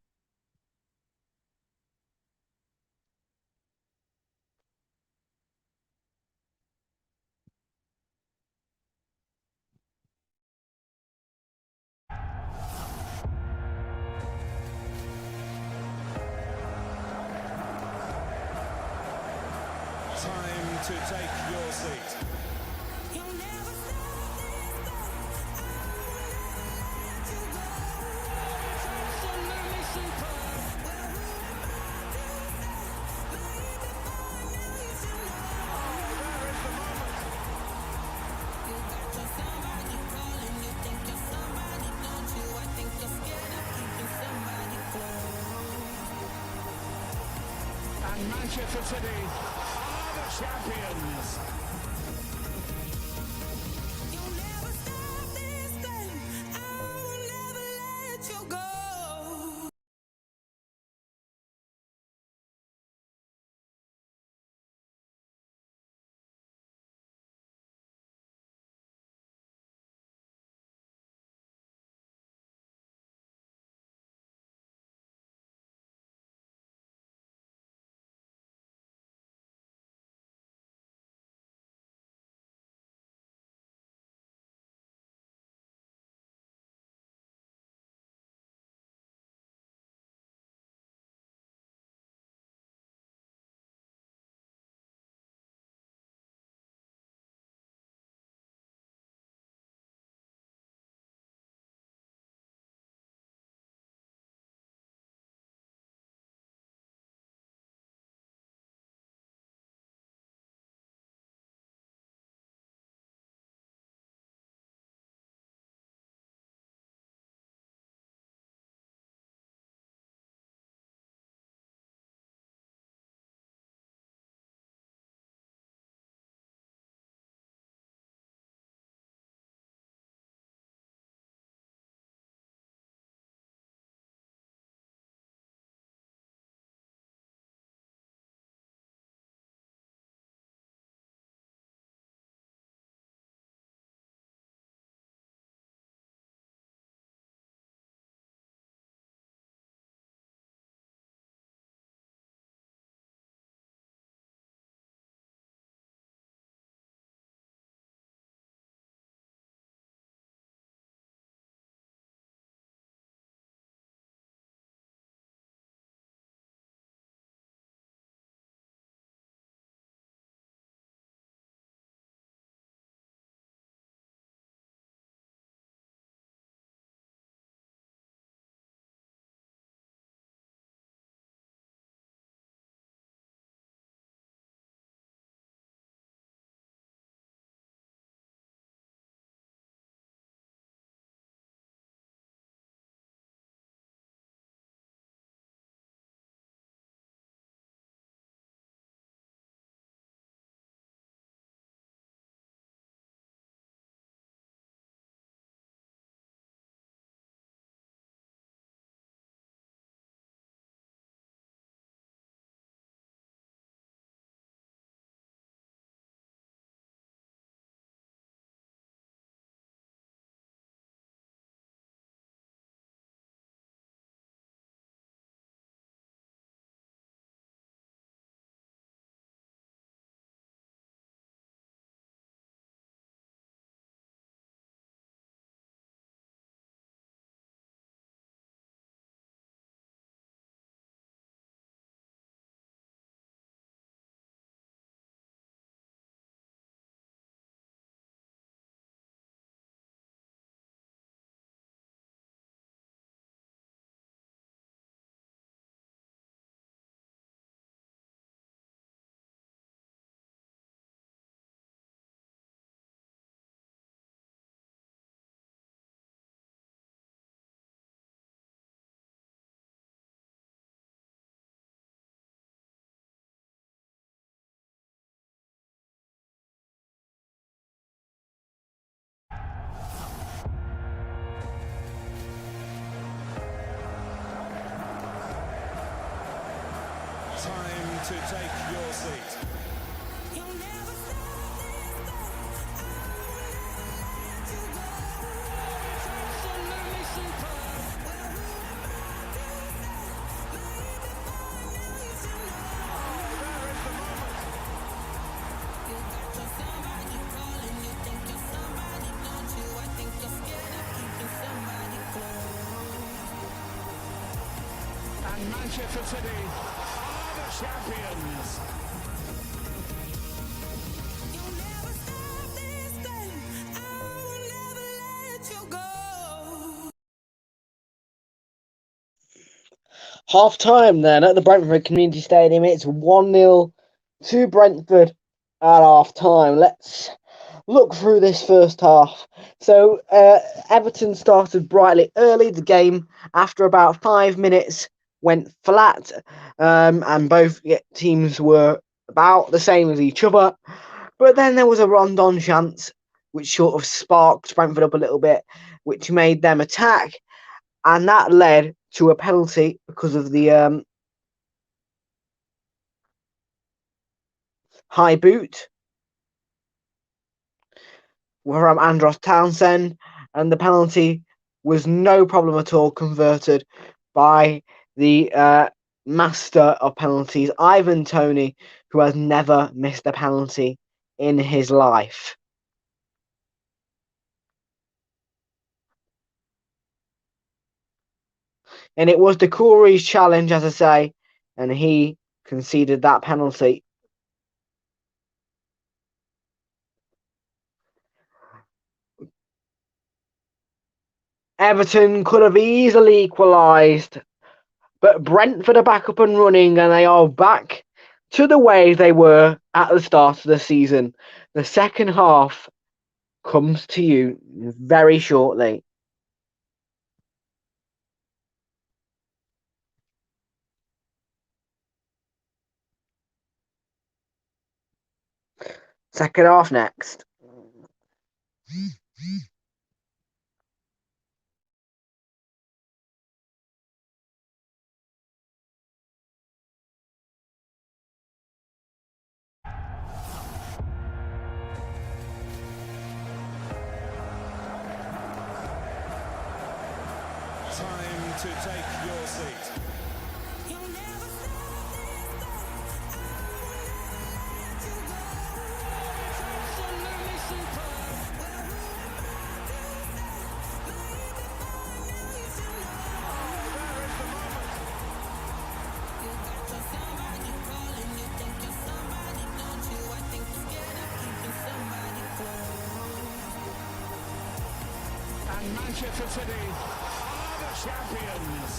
Time to take your seat. You'll never stop this thing. I will never let you go. Well, who am I to say? Maybe by now you should know. You got your somebody calling. You think you're somebody, don't you? I think you're scared of keeping somebody close. And Manchester City are the champions. to take your seat. You'll never stop this Absolutely superb. There is the moment. You got your somebody calling, you think you're somebody, don't you? I think you're scared of keeping somebody close. And Manchester City are the champions. You'll never stop this game. I will never let you go. Half time then at the Brentford Community Stadium. It's 1-0 to Brentford at half time. Let's look through this first half. So Everton started brightly early. The game, after about 5 minutes, went flat, and both teams were about the same as each other. But then there was a Rondon chance, which sort of sparked Brentford up a little bit, which made them attack, and that led to a penalty because of the high boot from Andros Townsend, and the penalty was no problem at all converted by the master of penalties, Ivan Toney, who has never missed a penalty in his life. And it was Decouri's challenge, as I say, and he conceded that penalty. Everton could have easily equalised, but Brentford are back up and running, and they are back to the way they were at the start of the season. The second half comes to you very shortly. Second half next. Time to take your seat. You'll never stop this game. Absolutely superb. There is the moment. You got your somebody calling, you think you're somebody, don't you? I think you're scared of keeping somebody close. And Manchester City are the champions.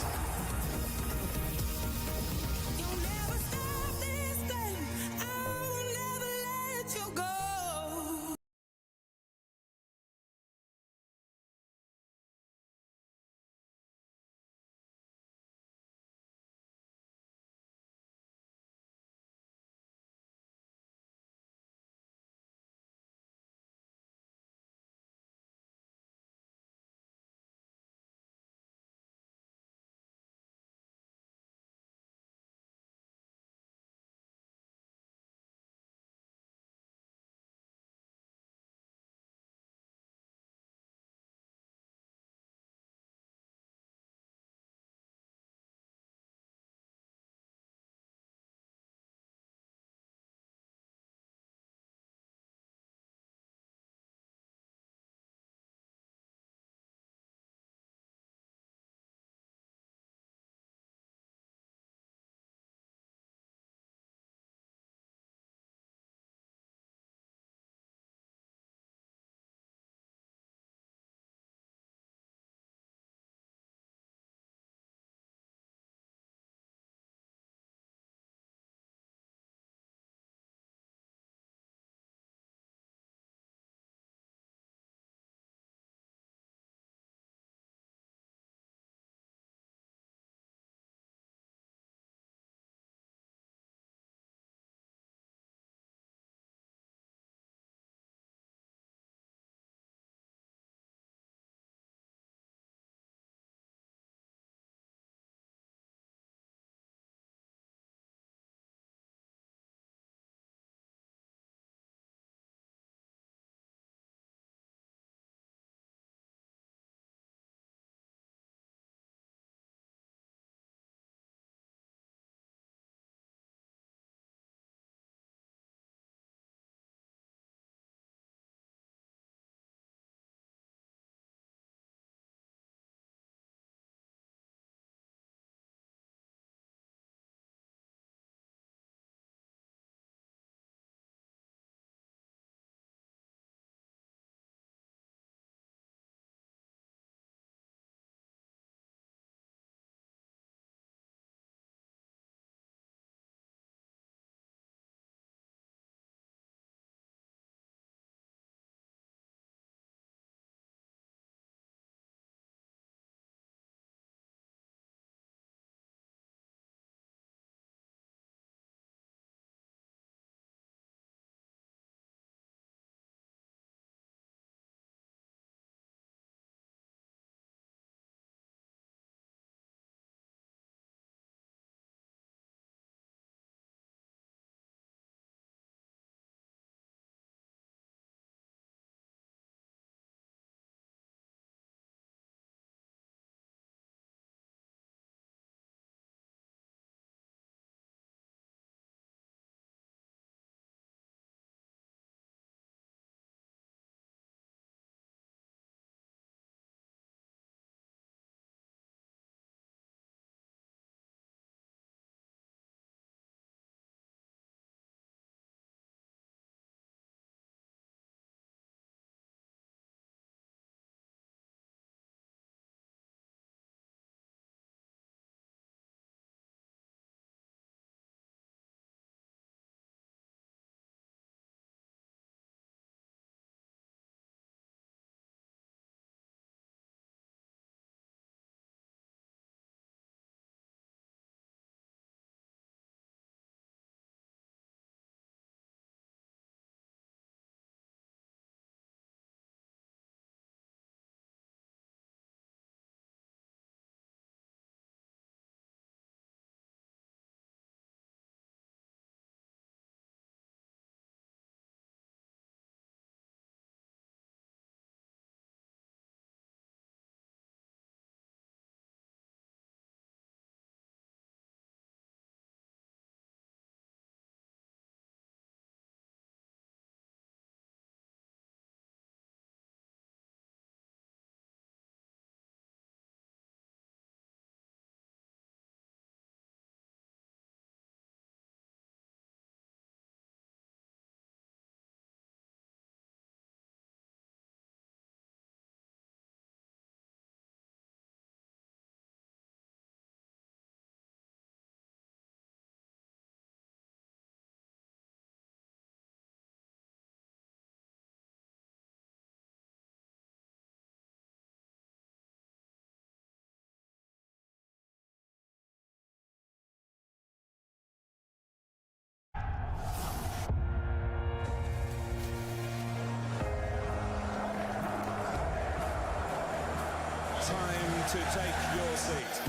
time to take your seat.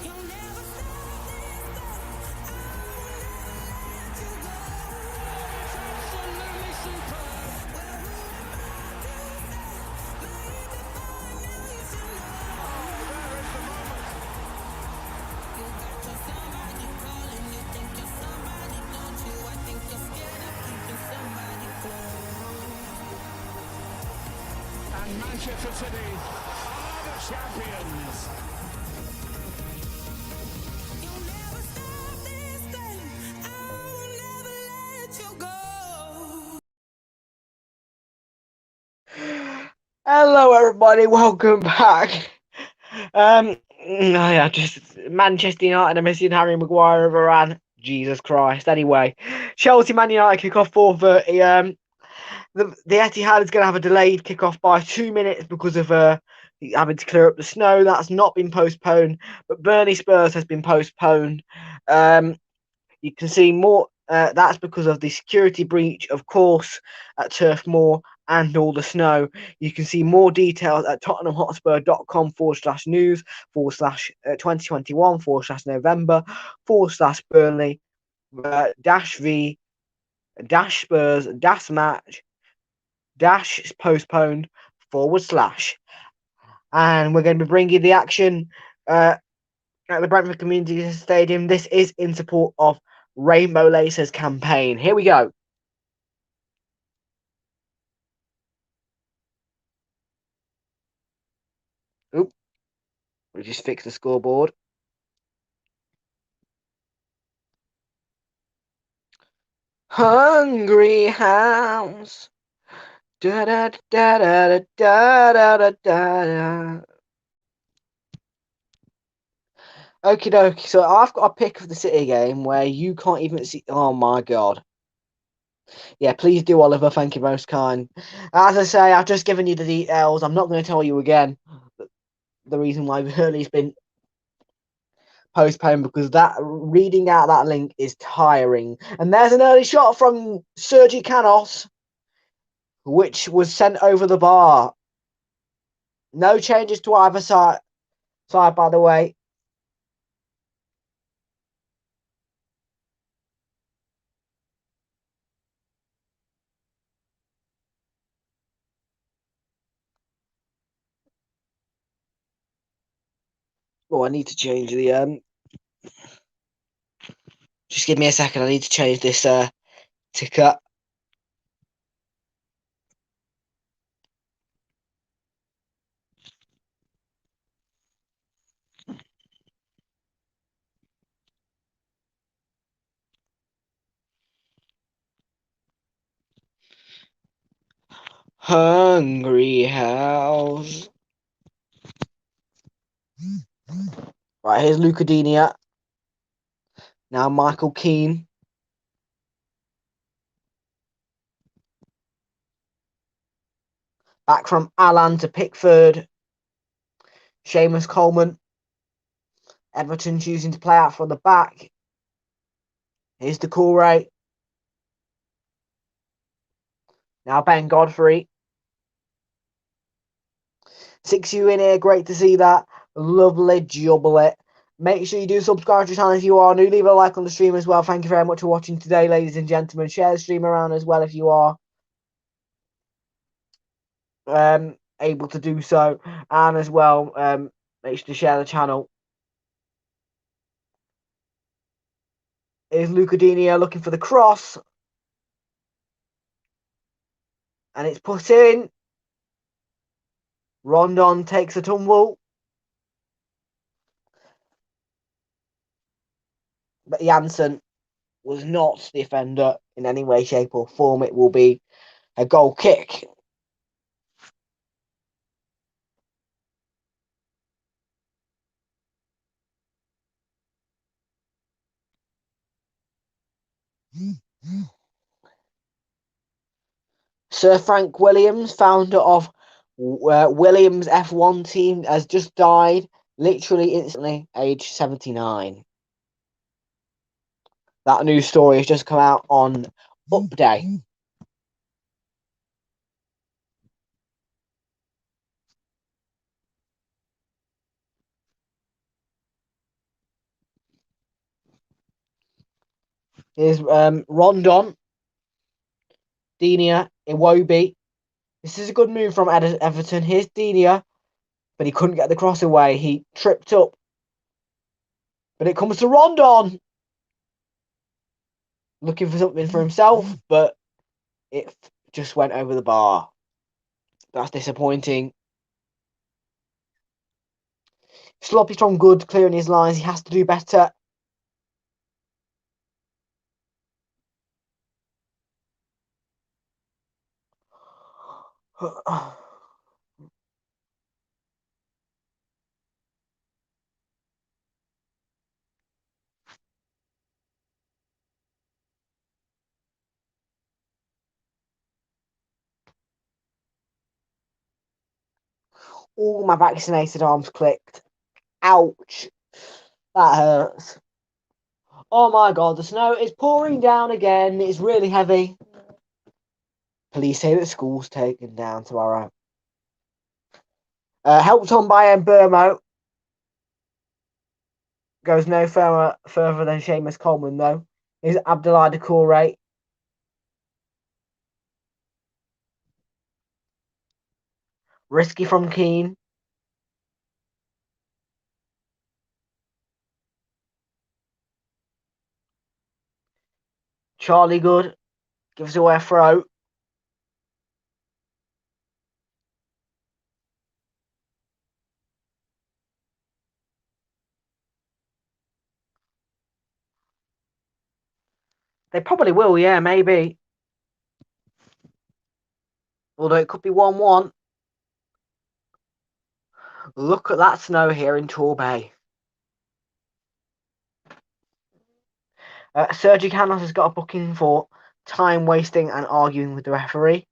You'll never stop this Absolutely superb. There is the moment. You got your somebody calling, you think you're somebody, don't you? I think you're scared of keeping somebody close. And Manchester City are the champions. You'll never stop this game. I will never let you go. Hello, everybody. Welcome back. Yeah, just Manchester United are missing Harry Maguire and Varane. Jesus Christ. Anyway, Chelsea Man United kick off 4:30. The Etihad is going to have a delayed kick-off by 2 minutes because of having to clear up the snow. That's not been postponed, but Burnley Spurs has been postponed. You can see more. That's because of the security breach, of course, at Turf Moor and all the snow. You can see more details at tottenhamhotspur.com/news/ 2021 / Burnley -v -Spurs -match -postponed / and we're going to be bringing the action at the Brentford Community Stadium. This is in support of Rainbow Laces campaign. Here we go. Oop, we just fixed the scoreboard. Hungry House. Da da da da da da da da. Okie dokie. So I've got a pick of the City game where you can't even see. Oh my god. Yeah, please do, Oliver. Thank you, most kind. As I say, I've just given you the details. I'm not going to tell you again the reason why Hurley's been postponed, because that reading out that link is tiring. And there's an early shot from Sergi Canos, which was sent over the bar. No changes to either side, by the way. Oh, I need to change the just give me a second. I need to change this ticker. Hungry House. Right, here's Lucadenia. Now Michael Keane. Back from Alan to Pickford. Seamus Coleman. Everton choosing to play out from the back. Here's the call rate. Now Ben Godfrey. 6U in here. Great to see that. Lovely jubbly. Make sure you do subscribe to the channel if you are new. Leave a like on the stream as well. Thank you very much for watching today, ladies and gentlemen. Share the stream around as well if you are able to do so. And as well, make sure to share the channel. Here's Lucadenia looking for the cross. And it's put in. Rondon takes a tumble. But Janssen was not the offender in any way, shape or form. It will be a goal kick. Sir Frank Williams, founder of Williams F1 team, has just died literally instantly, age 79. That news story has just come out on Update. Here's Rondon, Dinia, Iwobi. This is a good move from Everton. Here's Dinia, but he couldn't get the cross away. He tripped up. But it comes to Rondon. Looking for something for himself, but it just went over the bar. That's disappointing. Sloppy from Good clearing his lines. He has to do better. All my vaccinated arms clicked. Ouch. That hurts. Oh my god, the snow is pouring down again. It's really heavy. Police say that school's taken down tomorrow. Helped on by Burmo. Goes no further than Seamus Coleman, though. Is Abdullah Doucouré. Risky from Keane. Charlie Good gives away a throw. They probably will, yeah, maybe. Although it could be 1-1. Look at that snow here in Torbay. Sergi Canos has got a booking for time wasting and arguing with the referee.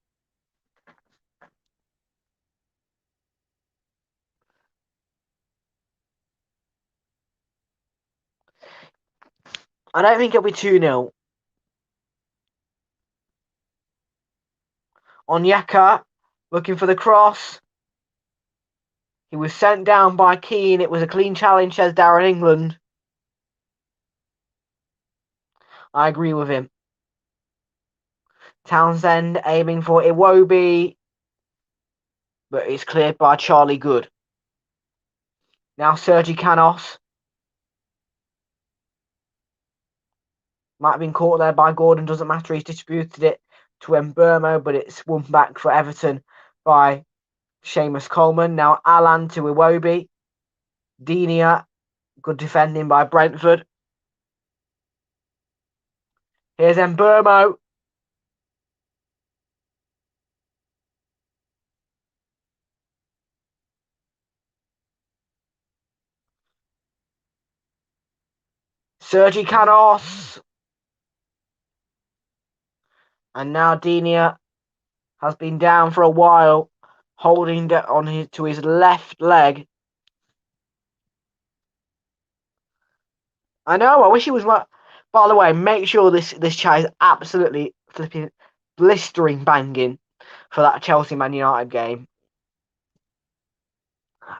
I don't think it'll be 2-0. Onyeka looking for the cross. He was sent down by Keane. It was a clean challenge, says Darren England. I agree with him. Townsend aiming for Iwobi, but it's cleared by Charlie Good. Now Sergi Canos. Might have been caught there by Gordon, doesn't matter. He's distributed it to Mbermo, but it's won back for Everton by Seamus Coleman. Now Alan to Iwobi. Dinia, good defending by Brentford. Here's Mbermo. Sergi Canos. And now Dinia has been down for a while, holding on to his left leg. I know, I wish he was right. By the way, make sure this chat is absolutely flipping blistering banging for that Chelsea Man United game.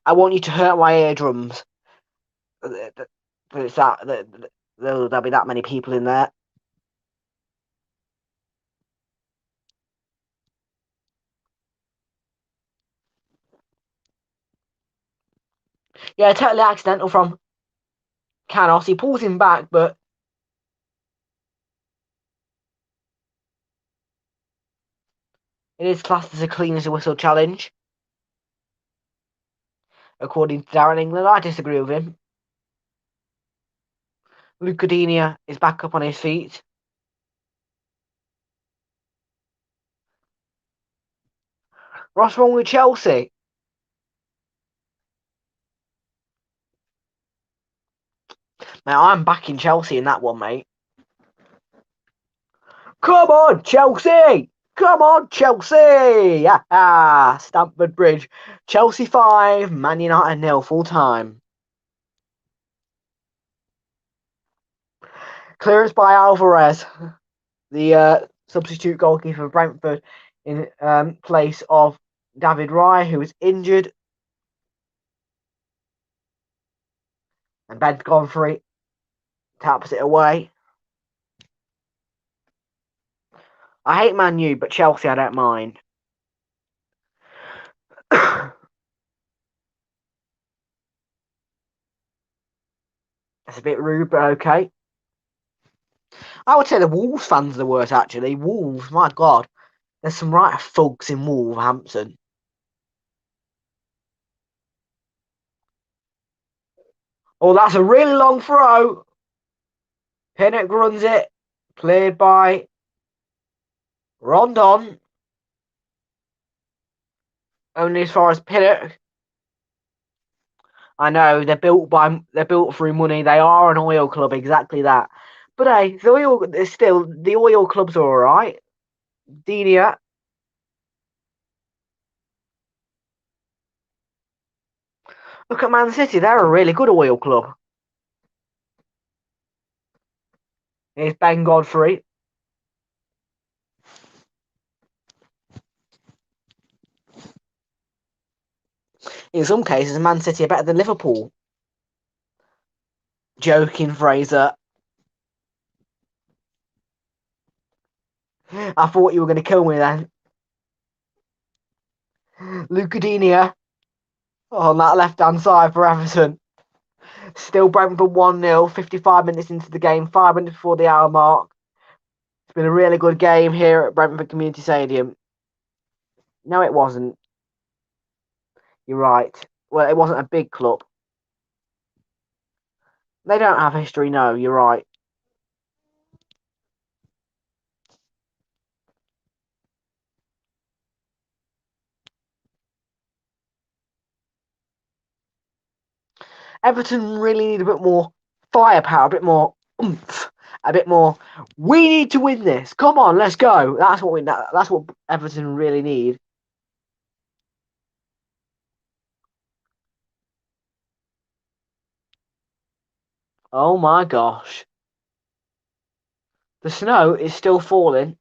I want you to hurt my eardrums. But it's there'll be that many people in there. Yeah, totally accidental from Canos. He pulls him back, but it is classed as a clean as a whistle challenge. According to Darren England, I disagree with him. Luca Dinia is back up on his feet. What's wrong with Chelsea? Mate, I'm backing Chelsea in that one, mate. Come on, Chelsea! Come on, Chelsea! Stamford Bridge. Chelsea 5, Man United 0, full time. Clearance by Alvarez, the substitute goalkeeper for Brentford, in place of David Raya, who was injured. And Ben Godfrey taps it away. I hate Man U, but Chelsea I don't mind. That's a bit rude, but okay. I would say the Wolves fans are the worst, actually. Wolves, my God. There's some right thugs in Wolverhampton. Oh, that's a really long throw. Pinnock runs it. Cleared by Rondon. Only as far as Pinnock. I know they're built through money. They are an oil club, exactly that. But hey, the oil clubs are all right. Denia. Look at Man City. They're a really good oil club. Here's Ben Godfrey. In some cases, Man City are better than Liverpool. Joking, Fraser. I thought you were going to kill me then. Lucadenia on that left-hand side for Everton. Still Brentford 1-0, 55 minutes into the game, 5 minutes before the hour mark. It's been a really good game here at Brentford Community Stadium. No, it wasn't. You're right. Well, it wasn't a big club. They don't have history, no, you're right. Everton really need a bit more firepower, a bit more oomph, a bit more. We need to win this. Come on, let's go. That's what Everton really need. Oh my gosh. The snow is still falling.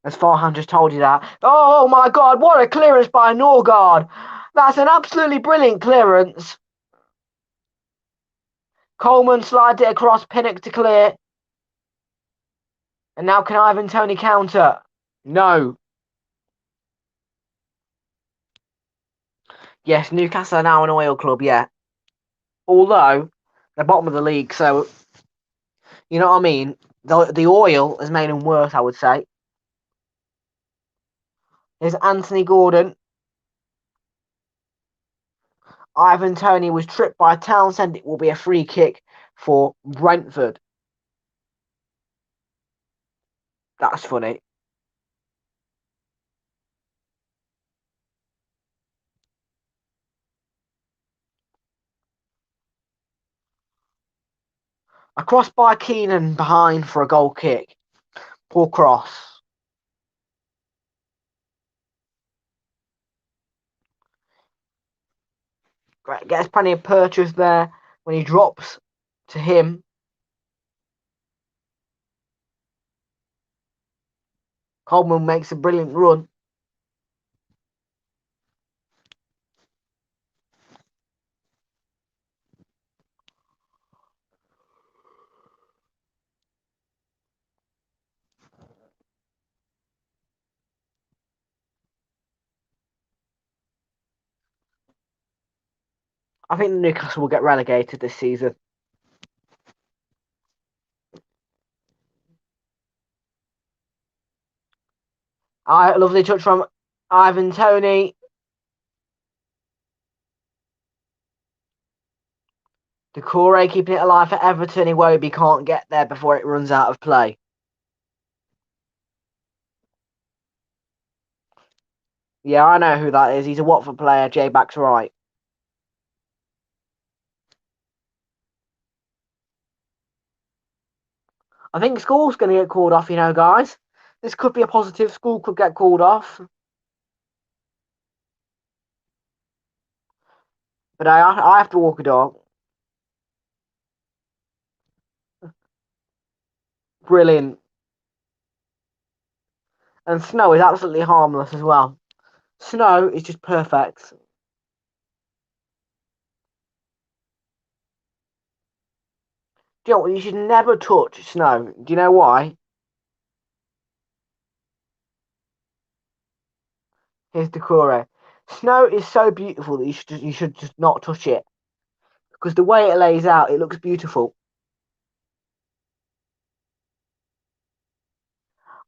As Farhan just told you that. Oh my God, what a clearance by Norgard. That's an absolutely brilliant clearance. Coleman slides it across, Pinnock to clear. And now can Ivan Toney counter? No. Yes, Newcastle are now an oil club, yeah. Although, they're bottom of the league, so, you know what I mean? The oil has made them worse, I would say. Here's Anthony Gordon. Ivan Toney was tripped by Townsend. It will be a free kick for Brentford. That's funny. A cross by Keenan behind for a goal kick. Poor cross. Gets plenty of purchase there when he drops to him. Coleman makes a brilliant run. I think Newcastle will get relegated this season. Lovely touch from Ivan Toney. Decore keeping it alive for Everton. Iwobi can't get there before it runs out of play. Yeah, I know who that is. He's a Watford player. J-Back's right. I think School's going to get called off, you know, guys. This could be a positive. School could get called off. But I have to walk a dog. Brilliant. And Snow is absolutely harmless as well. Snow is just perfect. you know what? You should never touch snow. Do you know why? Here's Decore. Snow is so beautiful that you should just not touch it because the way it lays out, it looks beautiful.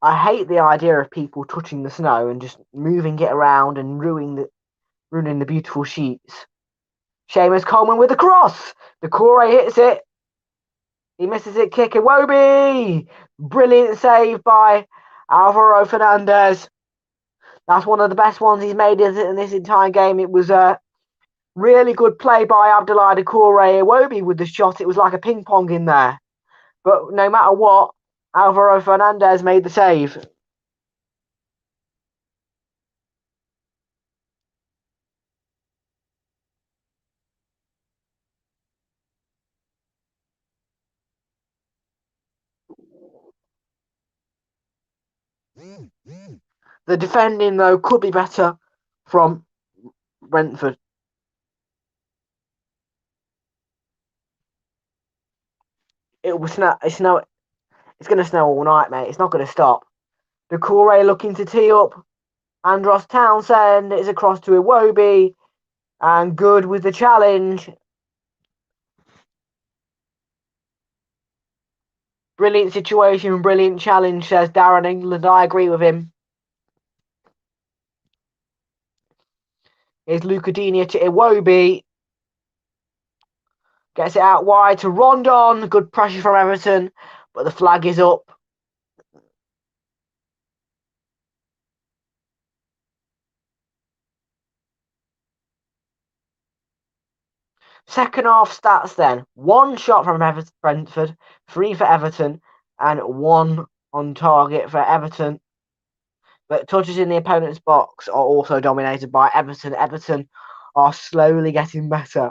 I hate the idea of people touching the snow and just moving it around and ruining the beautiful sheets. Seamus Coleman with the cross. Decore hits it. He misses it. Kick. Iwobi. Brilliant save by Alvaro Fernandez. That's one of the best ones he's made in this entire game. It was a really good play by Abdoulaye Decore Iwobi with the shot. It was like a ping pong in there. But no matter what, Alvaro Fernandez made the save. The defending, though, could be better from Brentford. It will snow. It's going to snow all night, mate. It's not going to stop. Decore looking to tee up. Andros Townsend is across to Iwobi. And Good with the challenge. Brilliant situation, brilliant challenge, says Darren England. I agree with him. Here's Lucadini to Iwobi. Gets it out wide to Rondon. Good pressure from Everton, but the flag is up. Second half stats then. 1 shot from Brentford, 3 for Everton, and 1 on target for Everton. But touches in the opponent's box are also dominated by Everton. Everton are slowly getting better.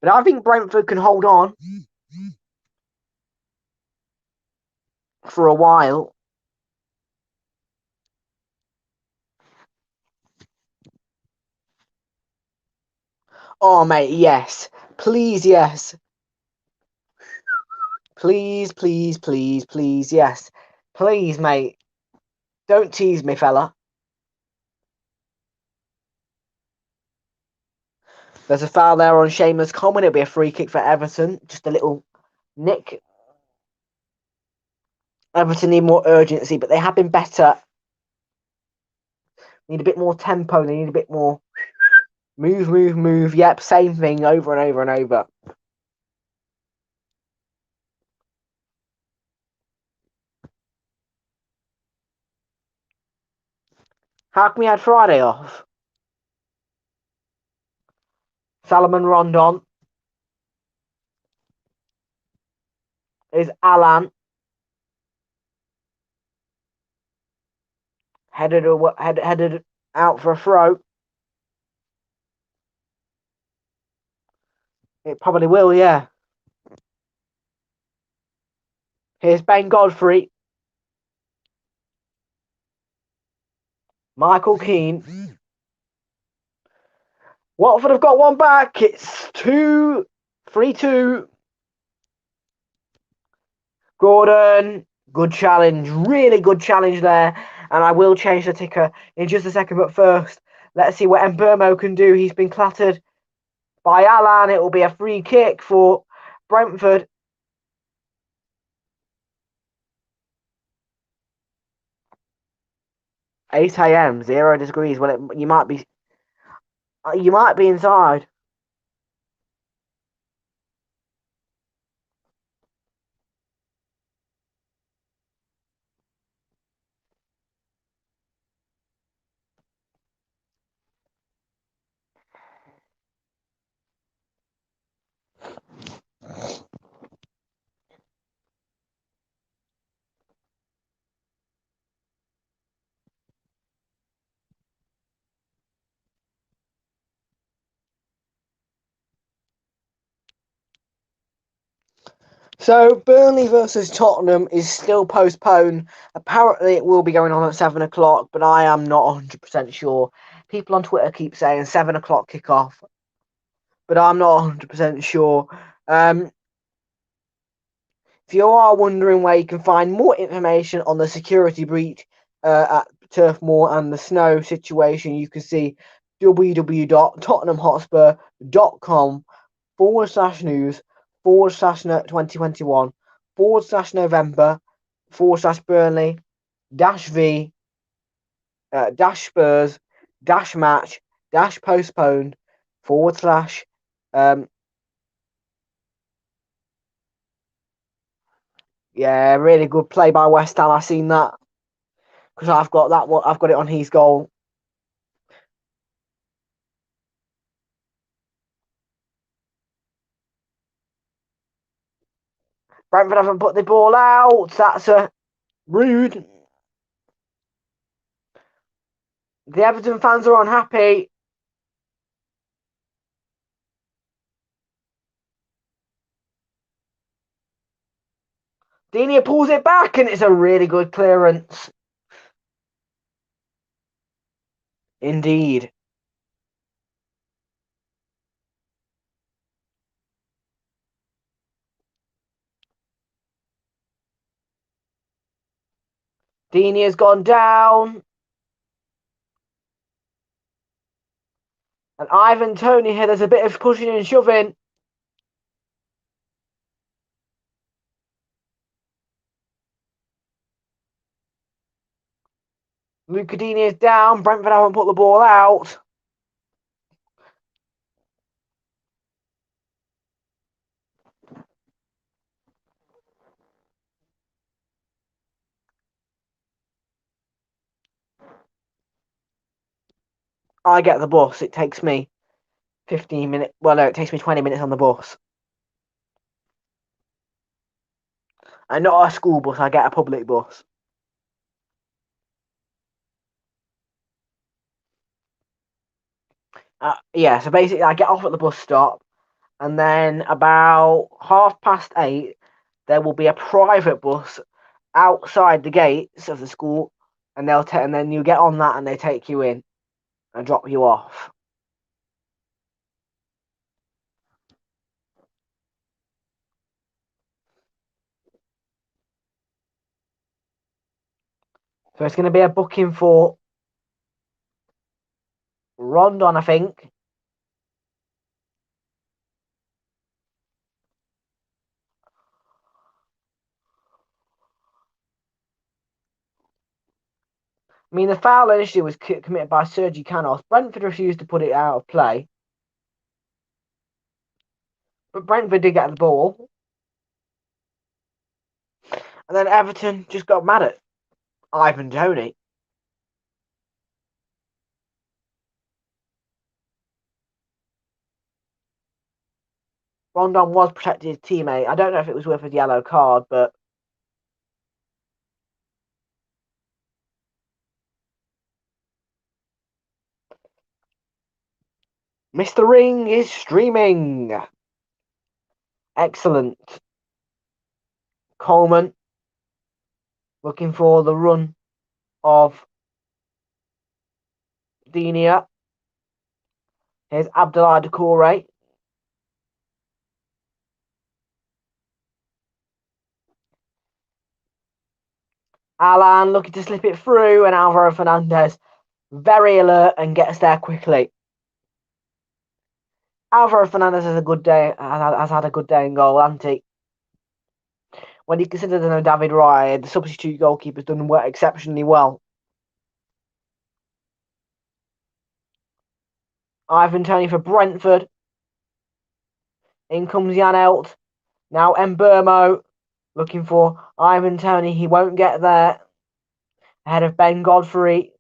But I think Brentford can hold on for a while. Oh, mate, yes. Please, yes. Please, please, please, please, yes. Please, mate. Don't tease me, fella. There's a foul there on Seamus Coleman. It'll be a free kick for Everton. Just a little nick. Everton need more urgency, but they have been better. Need a bit more tempo. They need a bit more move, move, move. Yep, same thing over and over and over. How can we have Friday off? Salomon Rondon. Is Alan. Headed out for a throw. It probably will, yeah. Here's Ben Godfrey. Michael Keane. Watford have got one back. It's 3-2. Gordon. Good challenge. Really good challenge there. And I will change the ticker in just a second. But first, let's see what Mbermo can do. He's been clattered by Alan. It will be a free kick for Brentford. Eight AM, 0 degrees. Well, you might be inside. So Burnley versus Tottenham is still postponed. Apparently it will be going on at 7 o'clock, but I am not 100% sure. People on Twitter keep saying 7 o'clock kickoff, but I'm not 100% sure. If you are wondering where you can find more information on the security breach at Turf Moor and the snow situation, you can see www.tottenhamhotspur.com/news/2021/November/Burnley -V -Spurs -match -postponed / yeah, really good play by West Ham. I've seen that because I've got that one. I've got it on his goal. Brentford haven't put the ball out. That's rude. The Everton fans are unhappy. Dini pulls it back, and it's a really good clearance. Indeed. Dini has gone down. And Ivan Toney here, there's a bit of pushing and shoving. Luca Dini is down. Brentford haven't put the ball out. I get the bus. It takes me 15 minutes. Well, no, it takes me 20 minutes on the bus. And not a school bus, I get a public bus. Yeah, so basically I get off at the bus stop, and then about 8:30, there will be a private bus outside the gates of the school, and and then you get on that and they take you in and drop you off. So it's going to be a booking for Rondon, I think. I mean, the foul initially was committed by Sergi Canos. Brentford refused to put it out of play. But Brentford did get the ball. And then Everton just got mad at Ivan Toney. Rondon was protecting his teammate. I don't know if it was worth a yellow card, but Mr. Ring is streaming. Excellent. Coleman looking for the run of Dinia. Here's Abdullah Doucouré. Alan looking to slip it through, and Alvaro Fernandez very alert and gets there quickly. Alvaro Fernandez has had a good day in goal, hasn't he? When you consider that David Raya, the substitute goalkeeper's done exceptionally well. Ivan Toney for Brentford. In comes Jan Elt. Now Mbermo looking for Ivan Toney. He won't get there. Ahead of Ben Godfrey.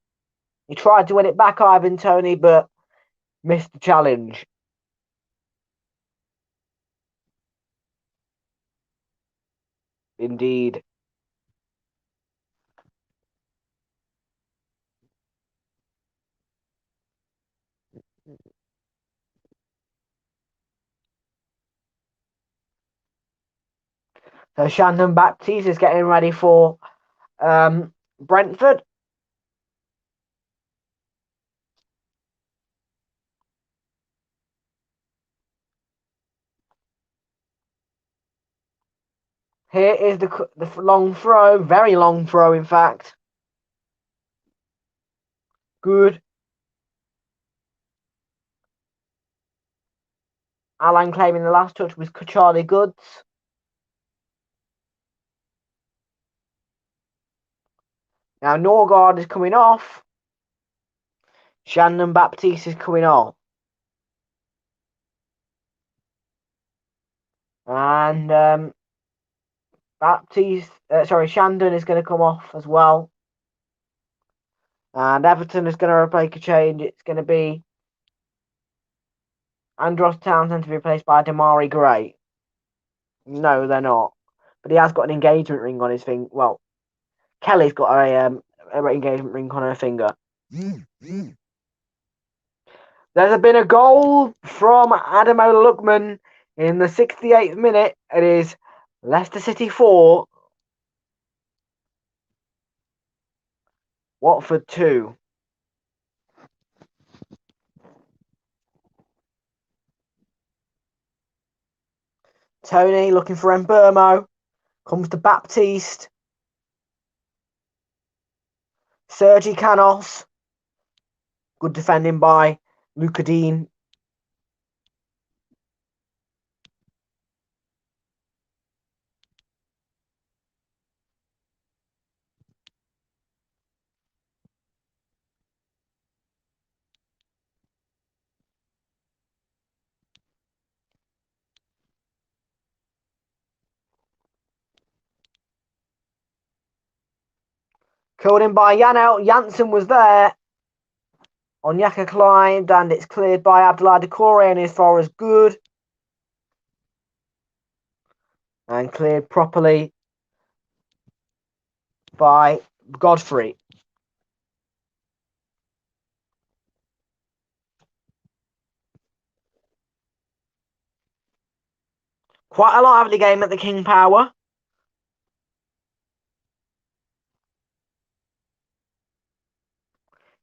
He tried to win it back, Ivan Toney, but missed the challenge. Indeed. So Shandon Baptiste is getting ready for Brentford. Here is the long throw, very long throw, in fact. Good. Alan claiming the last touch was Charlie Goods. Now Norgard is coming off. Shandon Baptiste is coming on. And Shandon is going to come off as well. And Everton is going to make a change. It's going to be Andros Townsend to be replaced by Damari Gray. No, they're not. But he has got an engagement ring on his finger. Well, Kelly's got a engagement ring on her finger. There's been a goal from Ademola Lookman in the 68th minute. It is Leicester City 4, Watford 2. Tony looking for Mbermo. Comes to Baptiste. Sergi Canos. Good defending by Luca Dean. Called in by Janelt. Janssen was there on Yaka Klein, and it's cleared by Abdoulaye Doucouré and as far as good. And cleared properly by Godfrey. Quite a lively game at the King Power.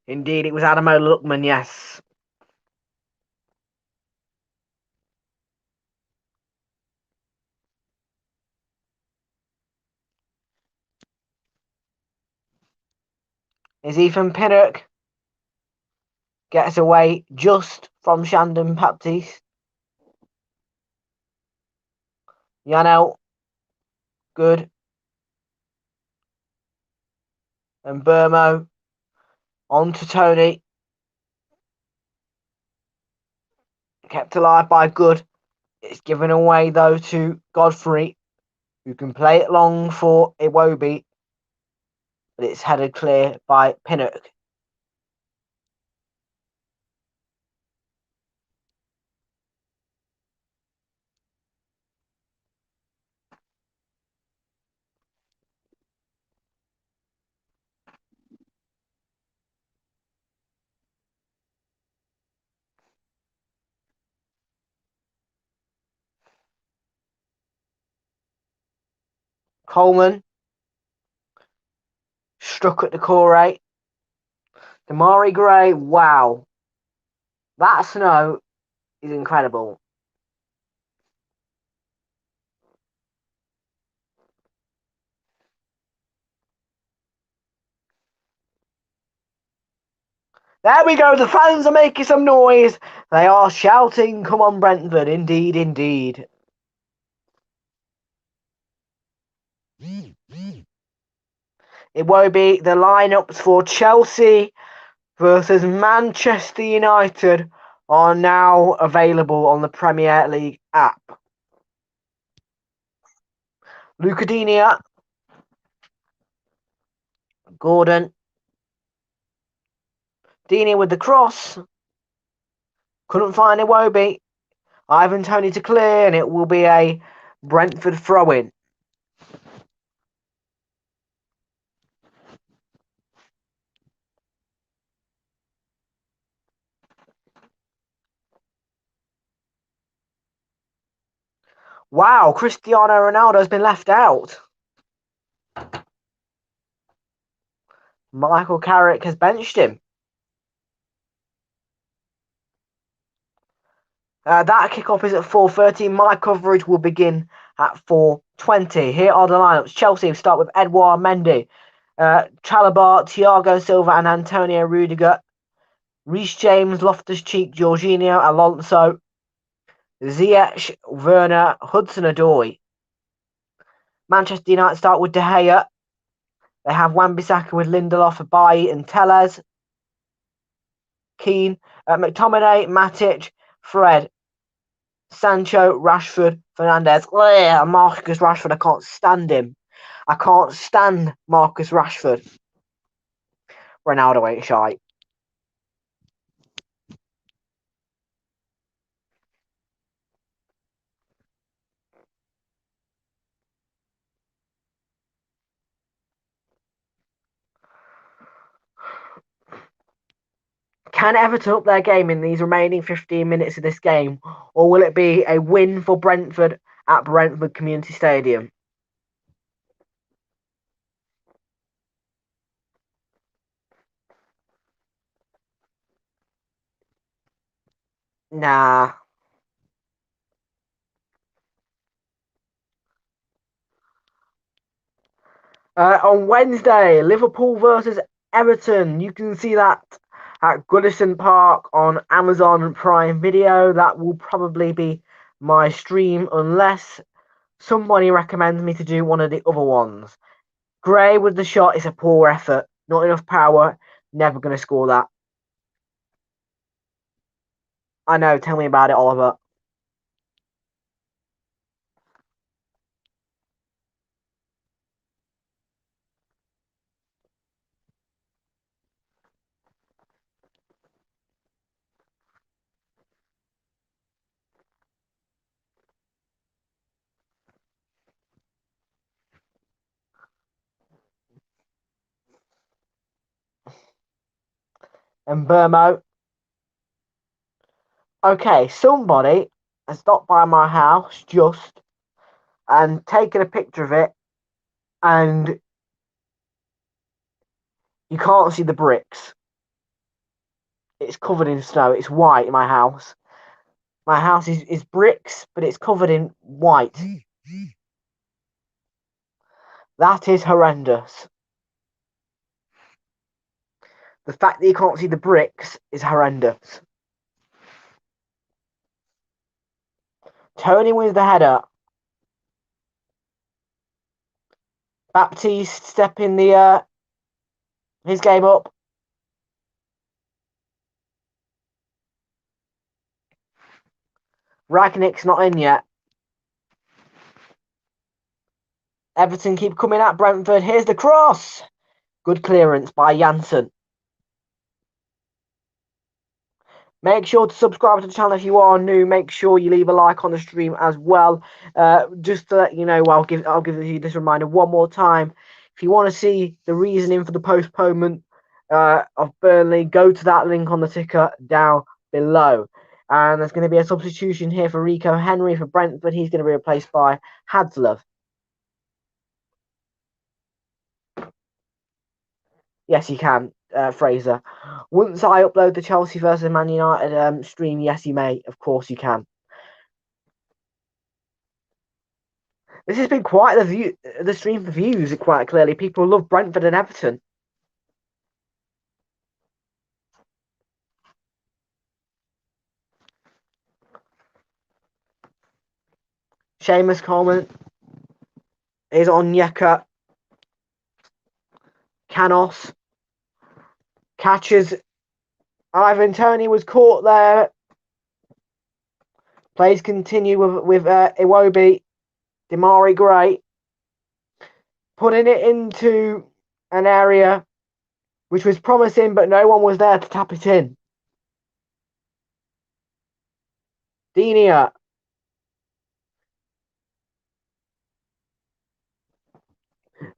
Indeed, it was Ademola Lookman, yes. Is Ethan Pinnock gets away just from Shandon Baptiste. Janelt, good. And Burmo on to Tony. Kept alive by Good. It's given away though to Godfrey, who can play it long for Iwobi, but it's headed clear by Pinnock. Coleman struck at the core. Damari Gray, wow. That snow is incredible. There we go, the fans are making some noise. They are shouting, come on Brentford, indeed, indeed. It won't be the lineups for Chelsea versus Manchester United are now available on the Premier League app. Luca Digne, Gordon, Digne with the cross, couldn't find Iwobi. Ivan Toney to clear, and it will be a Brentford throw-in. Wow, Cristiano Ronaldo has been left out. Michael Carrick has benched him. That kickoff is at 4:30. My coverage will begin at 4:20. Here are the lineups. Chelsea start with Edouard Mendy, Chalobah, Thiago Silva, and Antonio Rudiger. Reece James, Loftus-Cheek, Jorginho, Alonso, Ziyech, Werner, Hudson-Odoi. Manchester United start with De Gea. They have Wan-Bissaka with Lindelof, Bailly, and Telles. Keane, McTominay, Matic, Fred, Sancho, Rashford, Fernandes. Marcus Rashford, I can't stand him. I can't stand Marcus Rashford. Ronaldo ain't shite. Can Everton up their game in these remaining 15 minutes of this game, or will it be a win for Brentford at Brentford Community Stadium? Nah. On Wednesday, Liverpool versus Everton. You can see that at Goodison Park on Amazon Prime Video. That will probably be my stream unless somebody recommends me to do one of the other ones. Gray with the shot is a poor effort. Not enough power. Never going to score that. I know. Tell me about it, Oliver. And Burmo. Okay, somebody has stopped by my house just and taken a picture of it, and you can't see the bricks. It's covered in snow. It's white in my house. My house is bricks, but it's covered in white. That is horrendous. The fact that you can't see the bricks is horrendous. Tony wins the header. Baptiste stepping his game up. Ragnick's not in yet. Everton keep coming at Brentford. Here's the cross. Good clearance by Janssen. Make sure to subscribe to the channel if you are new. Make sure you leave a like on the stream as well. Just to let you know, I'll give you this reminder one more time. If you want to see the reasoning for the postponement of Burnley, go to that link on the ticker down below. And there's going to be a substitution here for Rico Henry for Brentford. He's going to be replaced by Hadslov. Yes, you can, Fraser. Once I upload the Chelsea versus Man United stream, yes, you may. Of course, you can. This has been quite the stream for views, quite clearly. People love Brentford and Everton. Seamus Coleman is on Onyeka. Canos catches. Ivan Toney was caught there. Plays continue with Iwobi. Demarai Gray putting it into an area which was promising, but no one was there to tap it in. Dinia.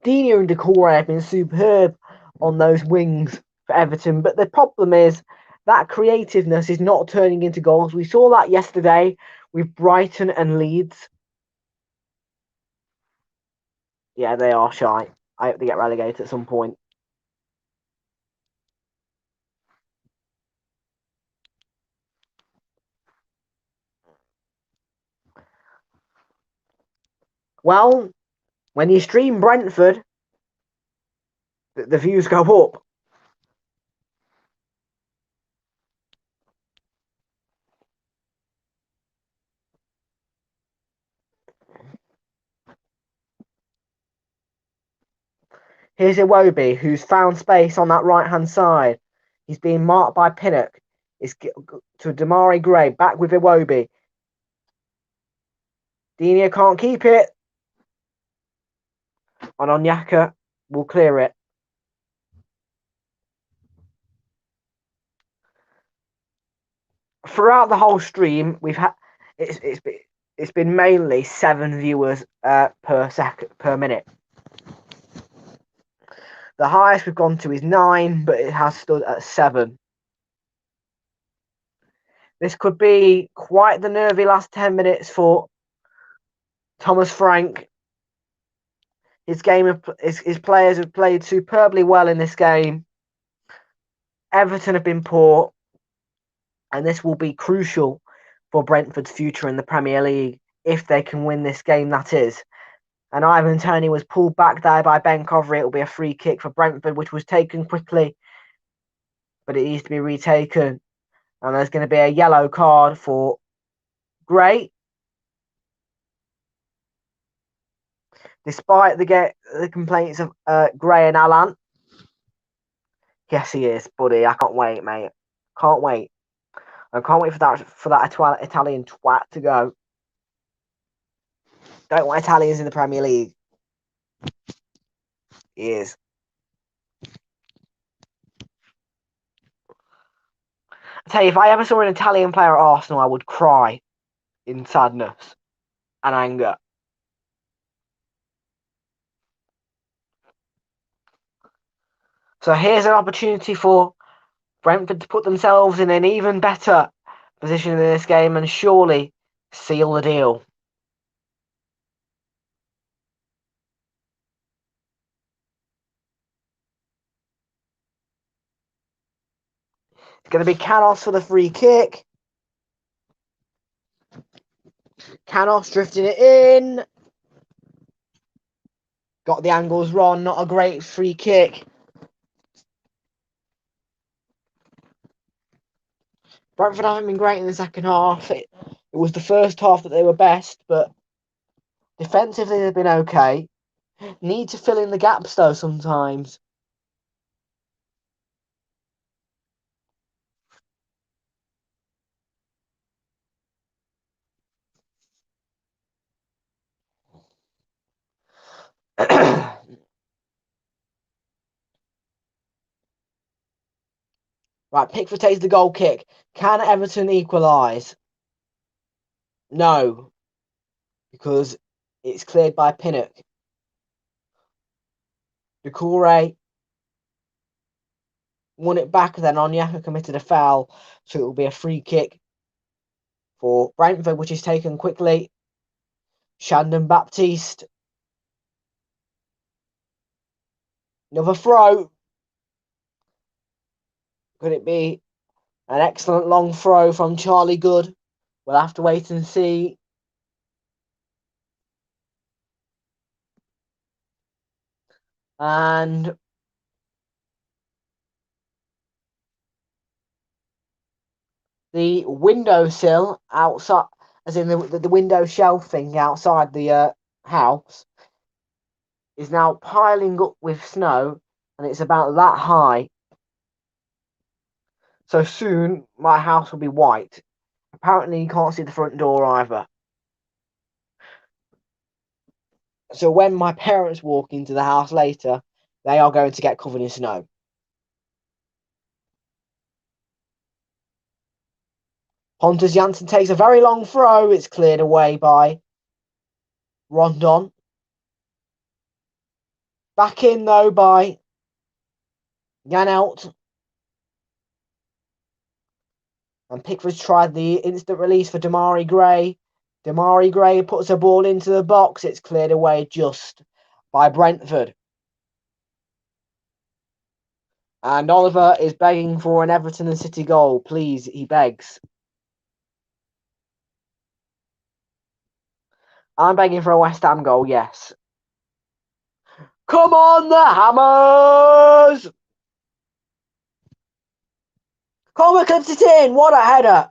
Dinia and Decore have been superb on those wings for Everton, but the problem is that creativeness is not turning into goals. We saw that yesterday with Brighton and Leeds. Yeah, they are shy. I hope they get relegated at some point. Well, when you stream Brentford, the views go up. Here's Iwobi, who's found space on that right-hand side. He's being marked by Pinnock. It's to Damari Gray, back with Iwobi. Dina can't keep it. And Onyeka will clear it. Throughout the whole stream, we've had it's been mainly 7 viewers per minute. The highest we've gone to is 9, but it has stood at 7. This could be quite the nervy last 10 minutes for Thomas Frank. His players have played superbly well in this game. Everton have been poor, and this will be crucial for Brentford's future in the Premier League if they can win this game, that is. And Ivan Toney was pulled back there by Ben Covery. It will be a free kick for Brentford, which was taken quickly, but it needs to be retaken. And there's going to be a yellow card for Gray. Despite the complaints of Gray and Alan. Yes, he is, buddy. I can't wait, mate. Can't wait. I can't wait for that Italian twat to go. Don't want Italians in the Premier League. He is. I tell you, if I ever saw an Italian player at Arsenal, I would cry in sadness and anger. So here's an opportunity for Brentford to put themselves in an even better position in this game and surely seal the deal. It's going to be Canos for the free kick. Canos drifting it in. Got the angles wrong. Not a great free kick. Brentford haven't been great in the second half. It was the first half that they were best, but defensively they've been okay. Need to fill in the gaps though sometimes. Right, Pickford takes the goal kick. Can Everton equalise? No, because it's cleared by Pinnock. Doucouré won it back, then Onyeka committed a foul, so it will be a free kick for Brentford, which is taken quickly. Shandon Baptiste. Another throw. Could it be an excellent long throw from Charlie Good? We'll have to wait and see. And the windowsill outside, as in the window shelving outside the house, is now piling up with snow, and it's about that high. So soon my house will be white. Apparently you can't see the front door either. So when my parents walk into the house later, they are going to get covered in snow. Pontus Jansson takes a very long throw. It's cleared away by Rondon. Back in though by Janelt. And Pickford's tried the instant release for Damari Gray. Damari Gray puts a ball into the box. It's cleared away just by Brentford. And Oliver is begging for an Everton and City goal. Please, he begs. I'm begging for a West Ham goal, yes. Come on, the Hammers! Coleman clips it in. What a header.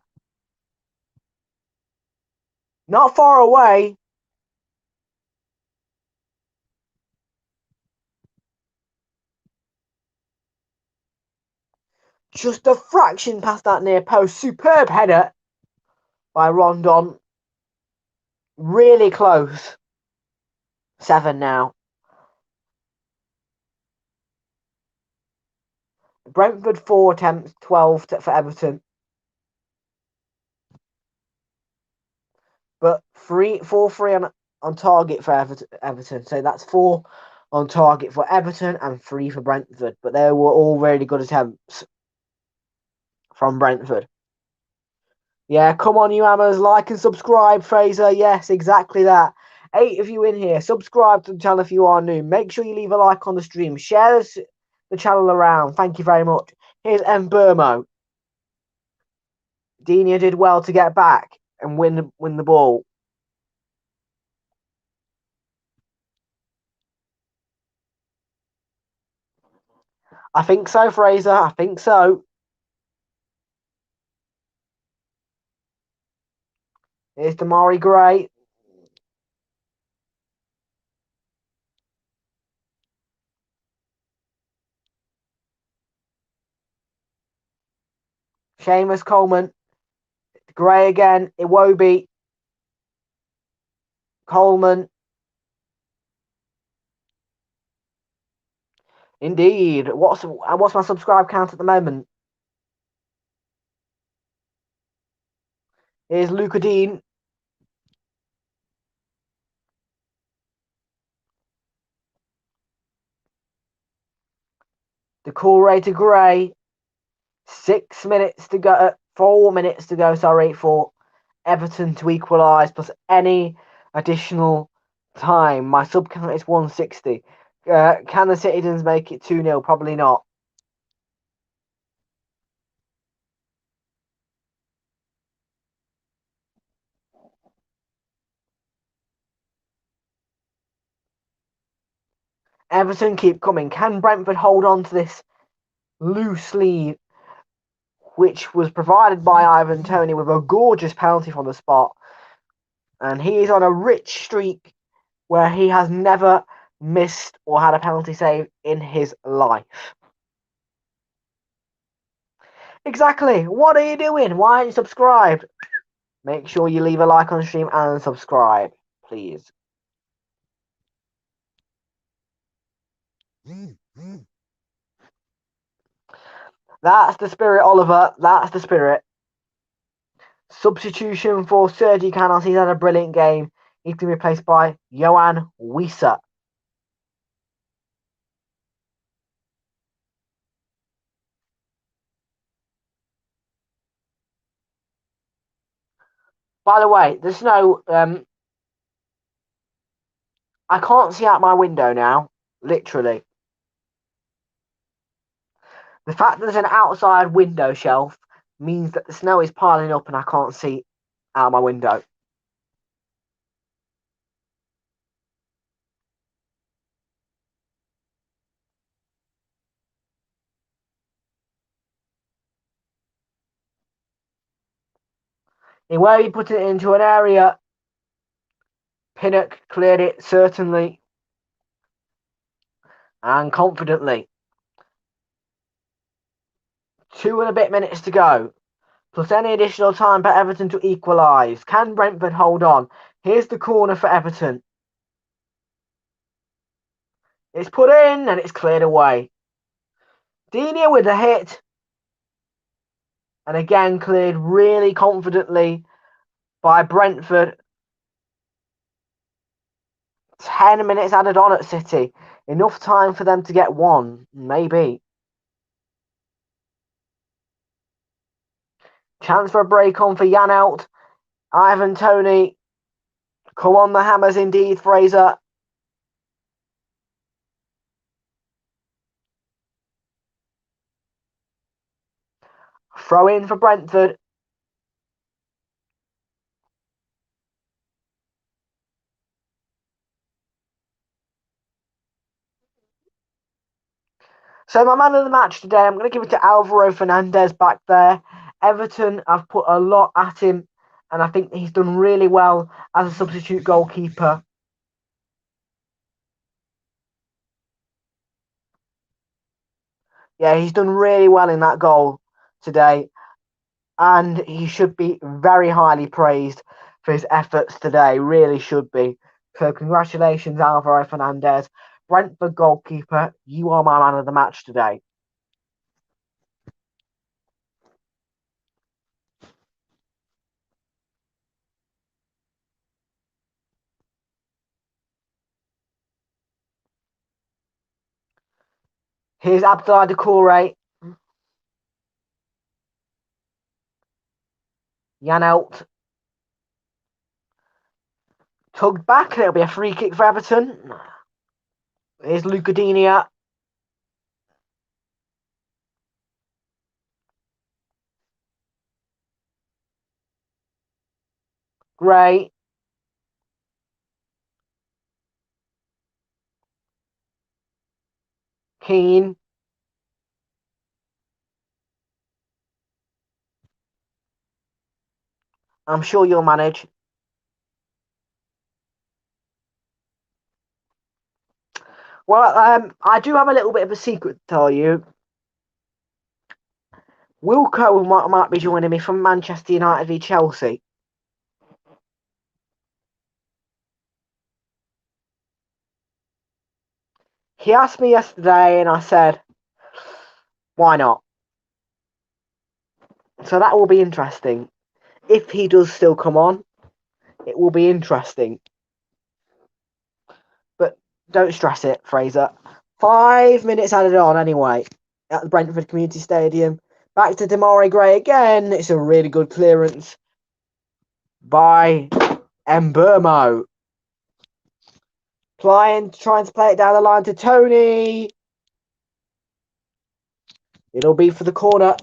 Not far away. Just a fraction past that near post. Superb header by Rondon. Really close. 7 now. Brentford 4 attempts, 12 for Everton. But 4-3 on target for Everton. So that's 4 on target for Everton and 3 for Brentford. But they were all really good attempts from Brentford. Yeah, come on, you Hammers. Like and subscribe, Fraser. Yes, exactly that. 8 of you in here. Subscribe to the channel if you are new. Make sure you leave a like on the stream. Share the channel around. Thank you very much. Here's Mbermo. Dina did well to get back and win the ball. I think so, Fraser. I think so. Here's Damari Gray. Seamus Coleman. Gray again. Iwobi. Coleman. Indeed. What's my subscribe count at the moment? Here's Luca Dean. Decore to Gray. 6 minutes to go. 4 minutes to go. Sorry, for Everton to equalise plus any additional time. My sub count is 160. Can the Citizens make it 2-0? Probably not. Everton keep coming. Can Brentford hold on to this loose lead, which was provided by Ivan Toney with a gorgeous penalty from the spot? And he is on a rich streak where he has never missed or had a penalty save in his life. Exactly. What are you doing? Why aren't you subscribed? Make sure you leave a like on the stream and subscribe, please. That's the spirit, Oliver. That's the spirit. Substitution for Sergi Canos. He's had a brilliant game. He's been replaced by Johan Wieser. By the way, there's no... I can't see out my window now. Literally. The fact that there's an outside window shelf means that the snow is piling up and I can't see out my window. Where he put it into an area, Pinnock cleared it certainly and confidently. 2 and a bit minutes to go, plus any additional time for Everton to equalise. Can Brentford hold on? Here's the corner for Everton. It's put in and it's cleared away. Dina with a hit. And again cleared really confidently by Brentford. 10 minutes added on at City. Enough time for them to get one, maybe. Chance for a break on for Janelt. Ivan Toney. Come on, the Hammers indeed, Fraser. Throw in for Brentford. So my man of the match today, I'm going to give it to Alvaro Fernandez back there. Everton, I've put a lot at him, and I think he's done really well as a substitute goalkeeper. Yeah, he's done really well in that goal today, and he should be very highly praised for his efforts today. Really should be. So congratulations, Alvaro Fernandez. Brentford goalkeeper, you are my man of the match today. Here's Abdoulaye Doucouré, Janelt, tugged back, and it'll be a free kick for Everton. Here's Lucadinha. Gray. Keane. I'm sure you'll manage. Well, I do have a little bit of a secret to tell you. Wilco might be joining me from Manchester United v Chelsea. He asked me yesterday, and I said, why not? So that will be interesting. If he does still come on, it will be interesting. But don't stress it, Fraser. 5 minutes added on anyway at the Brentford Community Stadium. Back to Demarai Gray again. It's a really good clearance by Mbeumo. Trying to play it down the line to Tony. It'll be for the corner.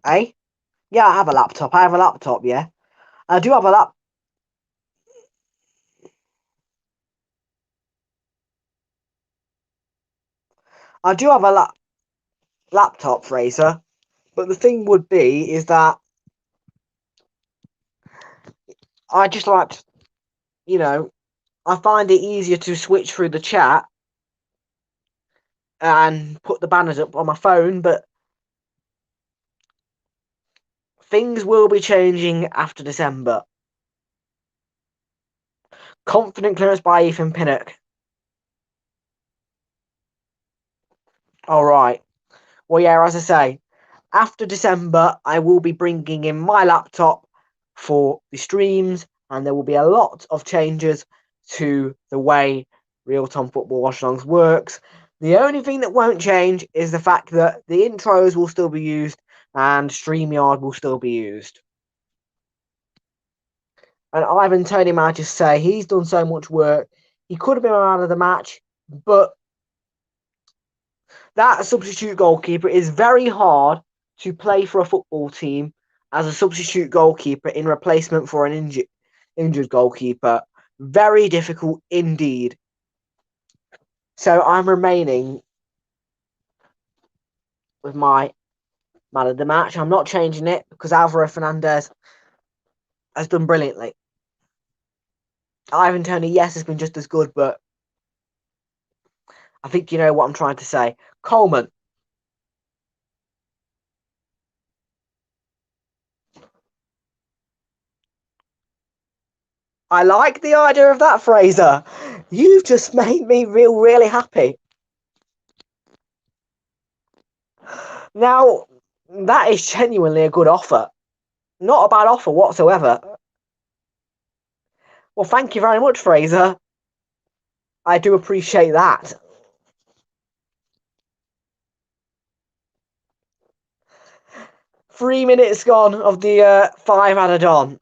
Eh? Yeah, I have a laptop. Yeah. I do have a laptop. I do have a laptop, Fraser. But the thing would be is that I just like to, I find it easier to switch through the chat and put the banners up on my phone, but things will be changing after December. Confident clearance by Ethan Pinnock. All right. Well, yeah, as I say, after December, I will be bringing in my laptop for the streams, and there will be a lot of changes to the way Realltom Football Watchalongs works. The only thing that won't change is the fact that the intros will still be used and StreamYard will still be used. And Ivan Tony might just say he's done so much work. He could have been man of the match, but that substitute goalkeeper is very hard to play for a football team as a substitute goalkeeper in replacement for an injured goalkeeper. Very difficult indeed. So I'm remaining with my man of the match. I'm not changing it because Alvaro Fernandez has done brilliantly. Ivan Toney, yes, has been just as good, but I think you know what I'm trying to say. Coleman. I like the idea of that, Fraser. You've just made me feel really happy. Now, that is genuinely a good offer. Not a bad offer whatsoever. Well, thank you very much, Fraser. I do appreciate that. Three minutes gone of the 5 added on.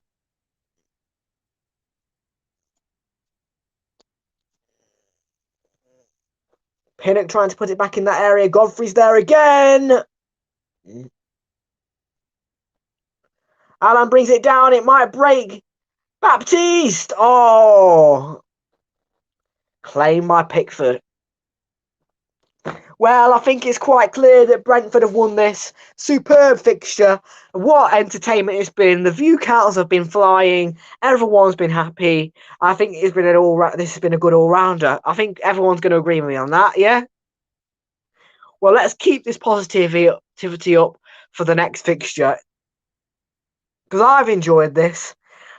Pinnock trying to put it back in that area. Godfrey's there again. Alan brings it down. It might break. Baptiste. Oh. Claimed by Pickford. Well, I think it's quite clear that Brentford have won this superb fixture. What entertainment it's been. The view counts have been flying. Everyone's been happy. I think it's been this has been a good all-rounder. I think everyone's going to agree with me on that, yeah? Well, let's keep this positivity up for the next fixture. Because I've enjoyed this.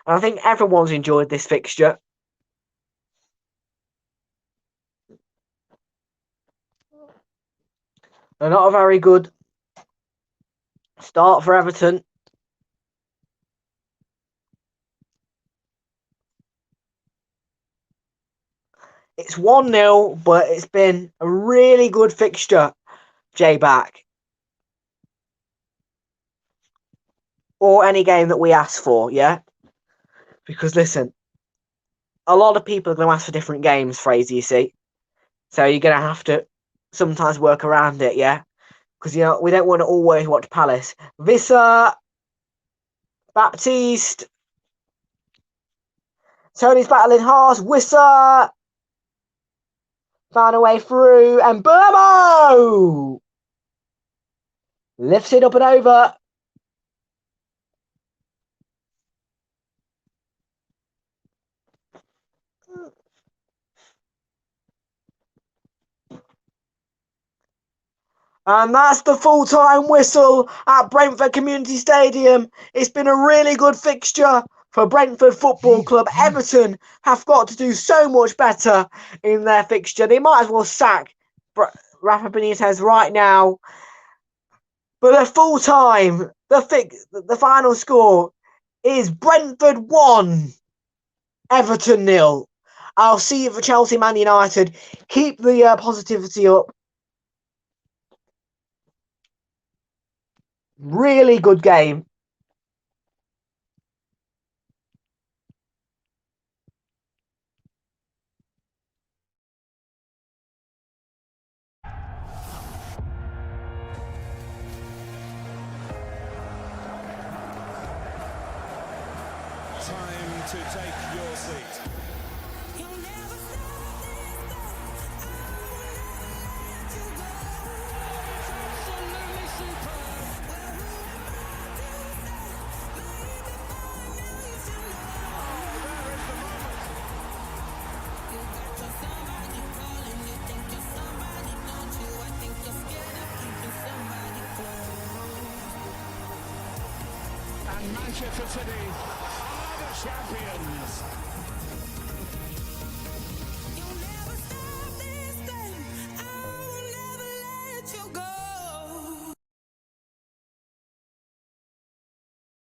And I think everyone's enjoyed this fixture. They're not a very good start for Everton. It's 1-0, but it's been a really good fixture, J-Back. Or any game that we ask for, yeah? Because listen, a lot of people are going to ask for different games, Fraser, you see. So you're going to have to sometimes work around it, yeah? Because, you know, we don't want to always watch Palace. Visser, Baptiste, Tony's battling hard, Wisser, found a way through, and Burmo lifts it up and over. And that's the full-time whistle at Brentford Community Stadium. It's been a really good fixture for Brentford Football Club. Everton have got to do so much better in their fixture. They might as well sack Rafa Benitez right now. But at full-time, the final score is Brentford 1, Everton 0. I'll see you for Chelsea Man United. Keep the positivity up. Really good game. Time to take your seat. You'll never stop this love. And Manchester City are the champions.